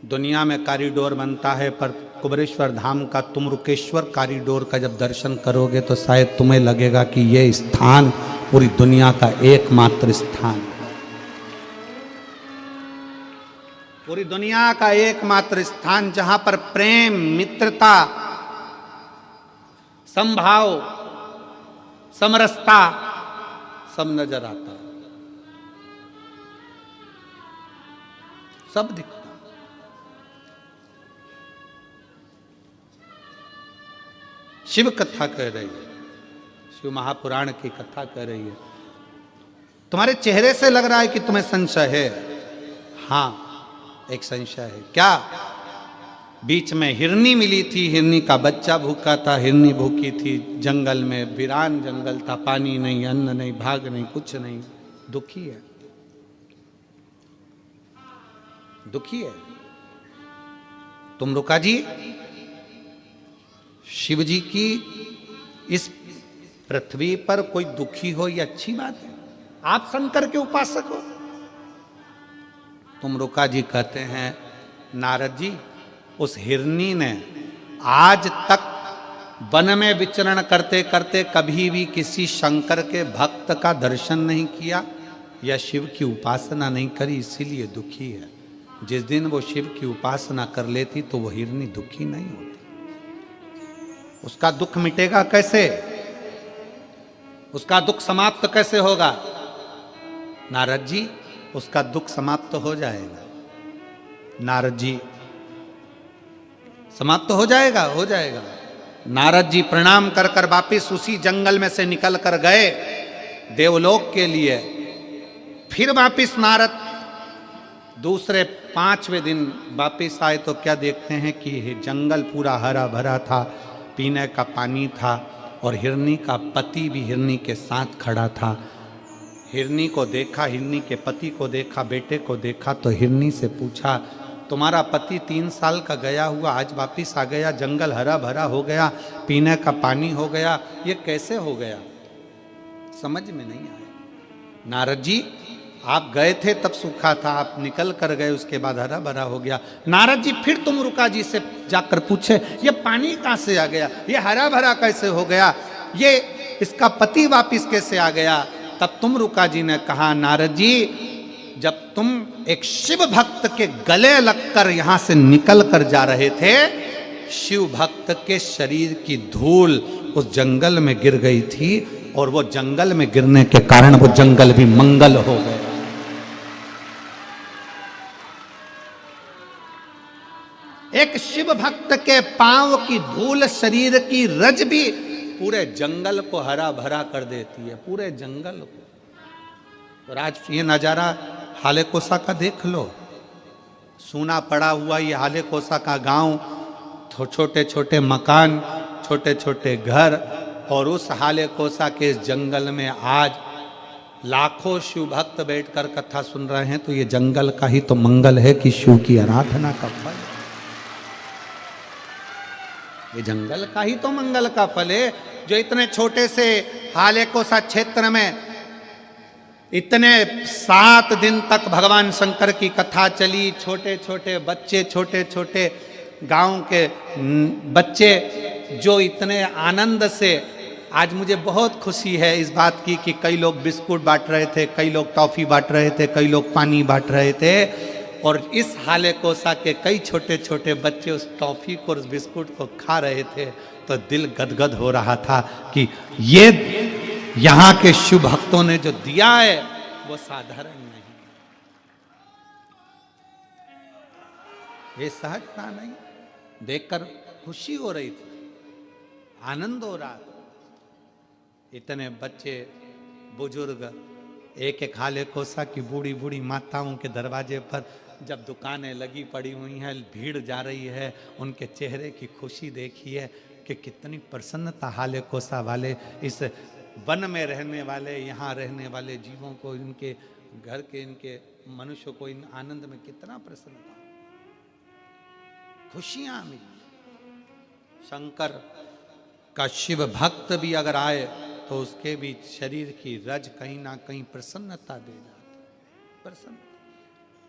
Speaker 1: दुनिया में कॉरिडोर बनता है, पर कुबेरेश्वर धाम का तुमरुकेश्वर कॉरिडोर का जब दर्शन करोगे तो शायद तुम्हें लगेगा कि ये स्थान पूरी दुनिया का एकमात्र स्थान है। पूरी दुनिया का एकमात्र स्थान जहां पर प्रेम, मित्रता, संभाव, समरसता सब नजर आता है, सब दिखता है। शिव कथा कह रही है, शिव महापुराण की कथा कह रही है। तुम्हारे चेहरे से लग रहा है कि तुम्हें संशय है। हां, एक संशय है। क्या? बीच में हिरनी मिली थी, हिरनी का बच्चा भूखा था, हिरनी भूखी थी जंगल में, वीरान जंगल था, पानी नहीं, अन्न नहीं, भाग नहीं, कुछ नहीं, दुखी है, दुखी है। तुम रुका जी, शिव जी की इस पृथ्वी पर कोई दुखी हो ये अच्छी बात है। आप शंकर के उपासक हो। तुम रुका जी कहते हैं नारद जी, उस हिरनी ने आज तक वन में विचरण करते करते कभी भी किसी शंकर के भक्त का दर्शन नहीं किया या शिव की उपासना नहीं करी, इसीलिए दुखी है। जिस दिन वो शिव की उपासना कर लेती तो वो हिरनी दुखी नहीं होती। उसका दुख मिटेगा कैसे? उसका दुख समाप्त कैसे होगा? नारद जी, उसका दुख समाप्त हो जाएगा। नारद जी, समाप्त हो जाएगा, हो जाएगा। नारद जी प्रणाम कर कर वापिस उसी जंगल में से निकल कर गए देवलोक के लिए। फिर वापिस नारद दूसरे 5वें दिन वापिस आए तो क्या देखते हैं कि जंगल पूरा हरा भरा था, पीने का पानी था और हिरनी का पति भी हिरनी के साथ खड़ा था। हिरनी को देखा, हिरनी के पति को देखा, बेटे को देखा तो हिरनी से पूछा, तुम्हारा पति 3 साल का गया हुआ आज वापिस आ गया, जंगल हरा भरा हो गया, पीने का पानी हो गया, ये कैसे हो गया? समझ में नहीं आया। नारद जी, आप गए थे तब सूखा था, आप निकल कर गए, उसके बाद हरा भरा हो गया। नारद जी फिर तुम रुका जी से जाकर पूछे, ये पानी कहां से आ गया, ये हरा भरा कैसे हो गया, ये इसका पति वापिस कैसे आ गया? तब तुम रुका जी ने कहा, नारद जी, जब तुम एक शिव भक्त के गले लगकर यहां से निकल कर जा रहे थे, शिव भक्त के शरीर की धूल उस जंगल में गिर गई थी और वो जंगल में गिरने के कारण वो जंगल भी मंगल हो गया। एक शिव भक्त के पांव की धूल, शरीर की रज भी पूरे जंगल को हरा भरा कर देती है, पूरे जंगल को। और आज ये नजारा हाले कोसा का देख लो, सूना पड़ा हुआ ये हाले कोसा का गांव, छोटे छोटे मकान, छोटे छोटे घर, और उस हाले कोसा के इस जंगल में आज लाखों शिव भक्त बैठकर कथा सुन रहे हैं। तो ये जंगल का ही तो मंगल है कि शिव की आराधना का फल, ये जंगल का ही तो मंगल का फल है। जो इतने छोटे से हाले कोसा क्षेत्र में इतने 7 दिन तक भगवान शंकर की कथा चली, छोटे छोटे बच्चे, छोटे छोटे गांव के बच्चे जो इतने आनंद से, आज मुझे बहुत खुशी है इस बात की कि कई लोग बिस्कुट बांट रहे थे, कई लोग टॉफी बांट रहे थे, कई लोग पानी बांट रहे थे, और इस हाले कोसा के कई छोटे छोटे बच्चे उस टॉफी को, उस बिस्कुट को खा रहे थे। तो दिल गदगद हो रहा था कि ये यहाँ के शिव भक्तों ने जो दिया है वो साधारण नहीं, ये सहजता नहीं। देखकर खुशी हो रही थी, आनंद हो रहा था। इतने बच्चे, बुजुर्ग, एक एक हाले कोसा की बूढ़ी बूढ़ी माताओं के दरवाजे पर जब दुकानें लगी पड़ी हुई हैं, भीड़ जा रही है, उनके चेहरे की खुशी देखिए कि कितनी प्रसन्नता हाले कोसा वाले, इस वन में रहने वाले, यहाँ रहने वाले जीवों को, इनके घर के, इनके मनुष्य को इन आनंद में कितना प्रसन्नता, खुशियां मिली। शंकर का शिव भक्त भी अगर आए तो उसके भी शरीर की रज कहीं ना कहीं प्रसन्नता दे जाती। प्रसन्न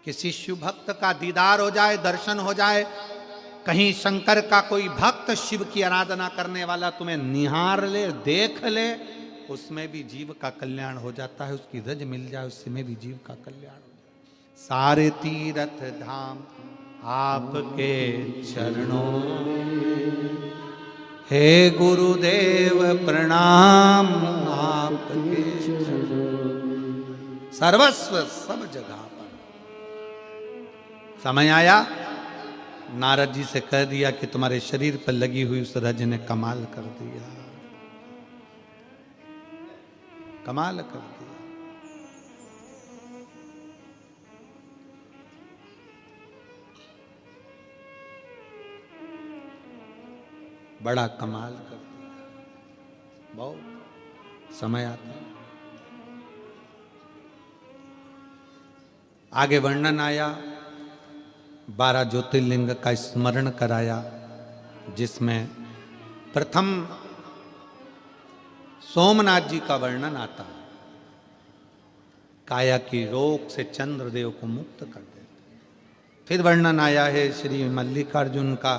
Speaker 1: किसी शिव भक्त का दीदार हो जाए, दर्शन हो जाए, कहीं शंकर का कोई भक्त शिव की आराधना करने वाला तुम्हें निहार ले, देख ले, उसमें भी जीव का कल्याण हो जाता है। उसकी रज मिल जाए, उसमें भी जीव का कल्याण हो जाए। सारे तीर्थ धाम आपके चरणों में, हे गुरुदेव प्रणाम आपके चरणों में, सर्वस्व सब जगह पर। समय आया, नारद जी से कह दिया कि तुम्हारे शरीर पर लगी हुई उस रज ने कमाल कर दिया, कमाल कर दिया। बड़ा कमाल कर दिया। बहुत समय आता है। आगे वर्णन आया, 12 ज्योतिर्लिंग का स्मरण कराया, जिसमें प्रथम सोमनाथ जी का वर्णन आता है। काया की रोग से चंद्रदेव को मुक्त कर देते। फिर वर्णन आया है श्री मल्लिकार्जुन का,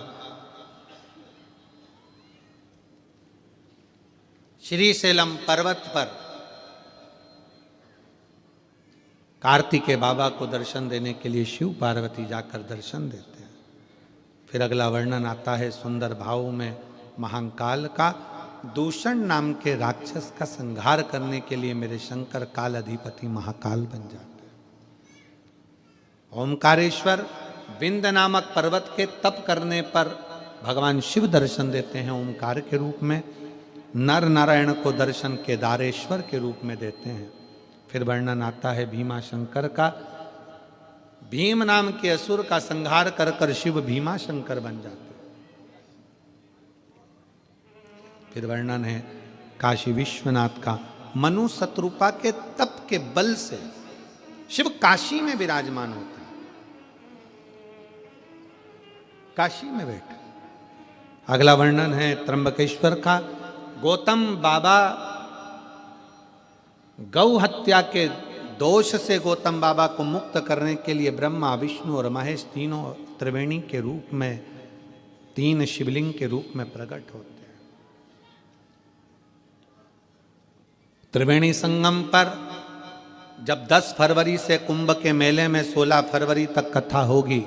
Speaker 1: श्रीशैलम पर्वत पर कार्तिकेय बाबा को दर्शन देने के लिए शिव पार्वती जाकर दर्शन देते हैं। फिर अगला वर्णन आता है सुंदर भाव में, महाकाल का दूषण नाम के राक्षस का संहार करने के लिए मेरे शंकर काल अधिपति महाकाल बन जाते हैं। ओमकारेश्वर विंध्य नामक पर्वत के तप करने पर भगवान शिव दर्शन देते हैं ओमकार के रूप में। नर नारायण को दर्शन केदारेश्वर के रूप में देते हैं। फिर वर्णन आता है भीमा शंकर का, भीम नाम के असुर का संहार कर कर शिव भीमा शंकर बन जाते हैं। फिर वर्णन है काशी विश्वनाथ का, मनु शत्रुपा के तप के बल से शिव काशी में विराजमान होते हैं, काशी में बैठे। अगला वर्णन है त्र्यंबकेश्वर का, गौतम बाबा गौ हत्या के दोष से गौतम बाबा को मुक्त करने के लिए ब्रह्मा विष्णु और महेश तीनों त्रिवेणी के रूप में, 3 शिवलिंग के रूप में प्रकट होते हैं। त्रिवेणी संगम पर जब 10 फरवरी से कुंभ के मेले में 16 फरवरी तक कथा होगी,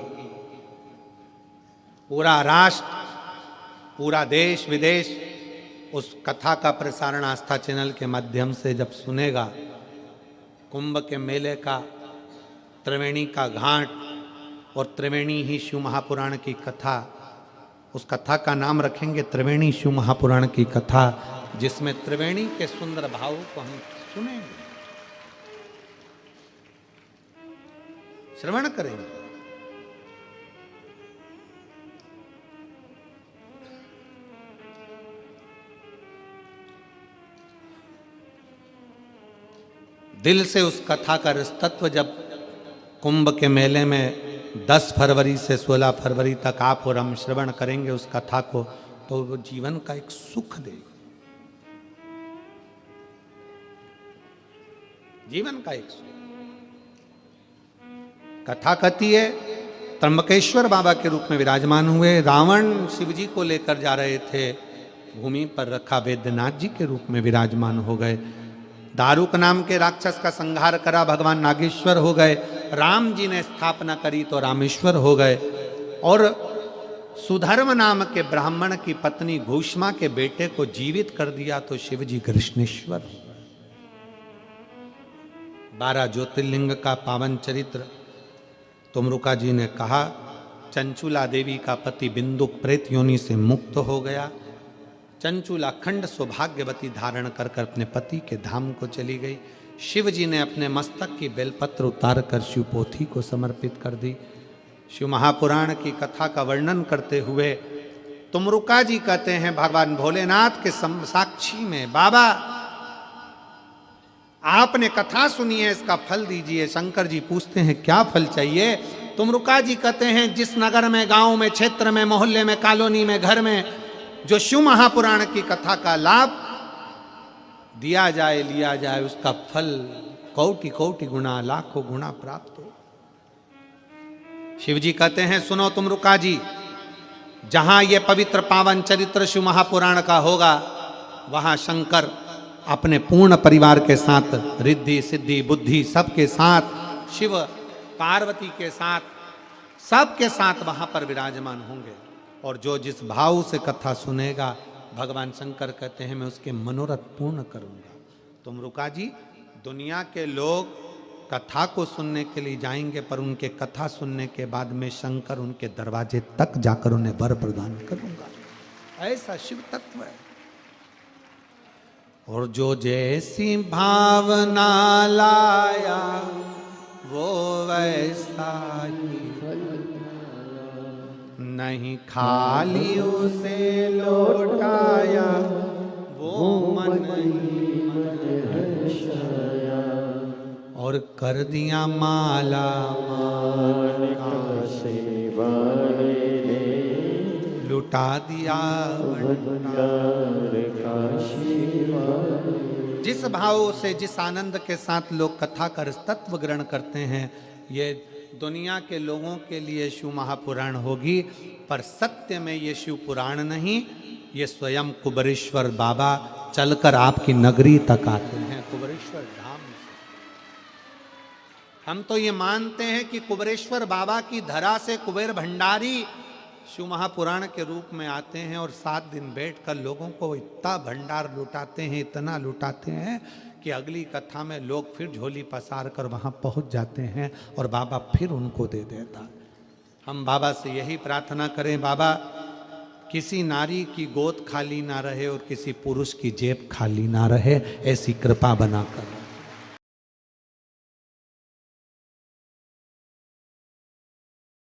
Speaker 1: पूरा राष्ट्र, पूरा देश विदेश उस कथा का प्रसारण आस्था चैनल के माध्यम से जब सुनेगा, कुंभ के मेले का, त्रिवेणी का घाट और त्रिवेणी ही शिव महापुराण की कथा, उस कथा का नाम रखेंगे त्रिवेणी शिव महापुराण की कथा, जिसमें त्रिवेणी के सुंदर भाव को हम सुनेंगे, श्रवण करेंगे। दिल से उस कथा का रस तत्व जब कुंभ के मेले में 10 फरवरी से 16 फरवरी तक आप और हम श्रवण करेंगे उस कथा को, तो वो जीवन का एक सुख देगी, जीवन का एक सुख। कथा कहती है त्र्यंबकेश्वर बाबा के रूप में विराजमान हुए, रावण शिव जी को लेकर जा रहे थे, भूमि पर रखा वैद्यनाथ जी के रूप में विराजमान हो गए। दारुक नाम के राक्षस का संहार करा, भगवान नागेश्वर हो गए। राम जी ने स्थापना करी तो रामेश्वर हो गए। और सुधर्म नाम के ब्राह्मण की पत्नी घूष्मा के बेटे को जीवित कर दिया तो शिव जी कृष्णेश्वर हो गए। 12 ज्योतिर्लिंग का पावन चरित्र तुमरुका जी ने कहा। चंचुला देवी का पति बिंदुक प्रेत योनि से मुक्त हो गया। चंचुला अखंड सौभाग्यवती धारण कर अपने पति के धाम को चली गई। शिव जी ने अपने मस्तक की बेलपत्र उतार कर शिव पोथी को समर्पित कर दी। शिव महापुराण की कथा का वर्णन करते हुए तुमरुका जी कहते हैं, भगवान भोलेनाथ के साक्षी में, बाबा आपने कथा सुनी है, इसका फल दीजिए। शंकर जी पूछते हैं क्या फल चाहिए? तुमरुका जी कहते हैं, जिस नगर में, गांव में, क्षेत्र में, मोहल्ले में, कॉलोनी में, घर में जो शिव महापुराण की कथा का लाभ दिया जाए, लिया जाए, उसका फल कोटि कोटि गुना, लाखों गुना प्राप्त हो। शिव जी कहते हैं, सुनो तुमरुका जी, जहां ये पवित्र पावन चरित्र शिव महापुराण का होगा, वहां शंकर अपने पूर्ण परिवार के साथ, रिद्धि सिद्धि बुद्धि सबके साथ, शिव पार्वती के साथ, सबके साथ वहां पर विराजमान होंगे। और जो जिस भाव से कथा सुनेगा, भगवान शंकर कहते हैं मैं उसके मनोरथ पूर्ण करूंगा। तुमरुका जी, दुनिया के लोग कथा को सुनने के लिए जाएंगे, पर उनके कथा सुनने के बाद में शंकर उनके दरवाजे तक जाकर उन्हें वर प्रदान करूंगा। ऐसा शिव तत्व है। और जो जैसी भावना लाया वो वैसा ही नहीं खाली उसे लौटाया वो मन और कर दिया माला लुटा दिया जिस भाव से जिस आनंद के साथ लोग कथा का तत्व ग्रहण करते हैं, ये दुनिया के लोगों के लिए शिव महापुराण होगी, पर सत्य में ये शिव पुराण नहीं, ये स्वयं कुबेरेश्वर बाबा चलकर आपकी नगरी तक आते हैं, कुबेरेश्वर धाम से। हम तो ये मानते हैं कि कुबेरेश्वर बाबा की धरा से कुबेर भंडारी शिव महापुराण के रूप में आते हैं और 7 दिन बैठकर लोगों को इतना भंडार लुटाते हैं, इतना लुटाते हैं कि अगली कथा में लोग फिर झोली पसार कर वहाँ पहुँच जाते हैं और बाबा फिर उनको दे देता। हम बाबा से यही प्रार्थना करें, बाबा किसी नारी की गोद खाली ना रहे और किसी पुरुष की जेब खाली ना रहे, ऐसी कृपा बनाकर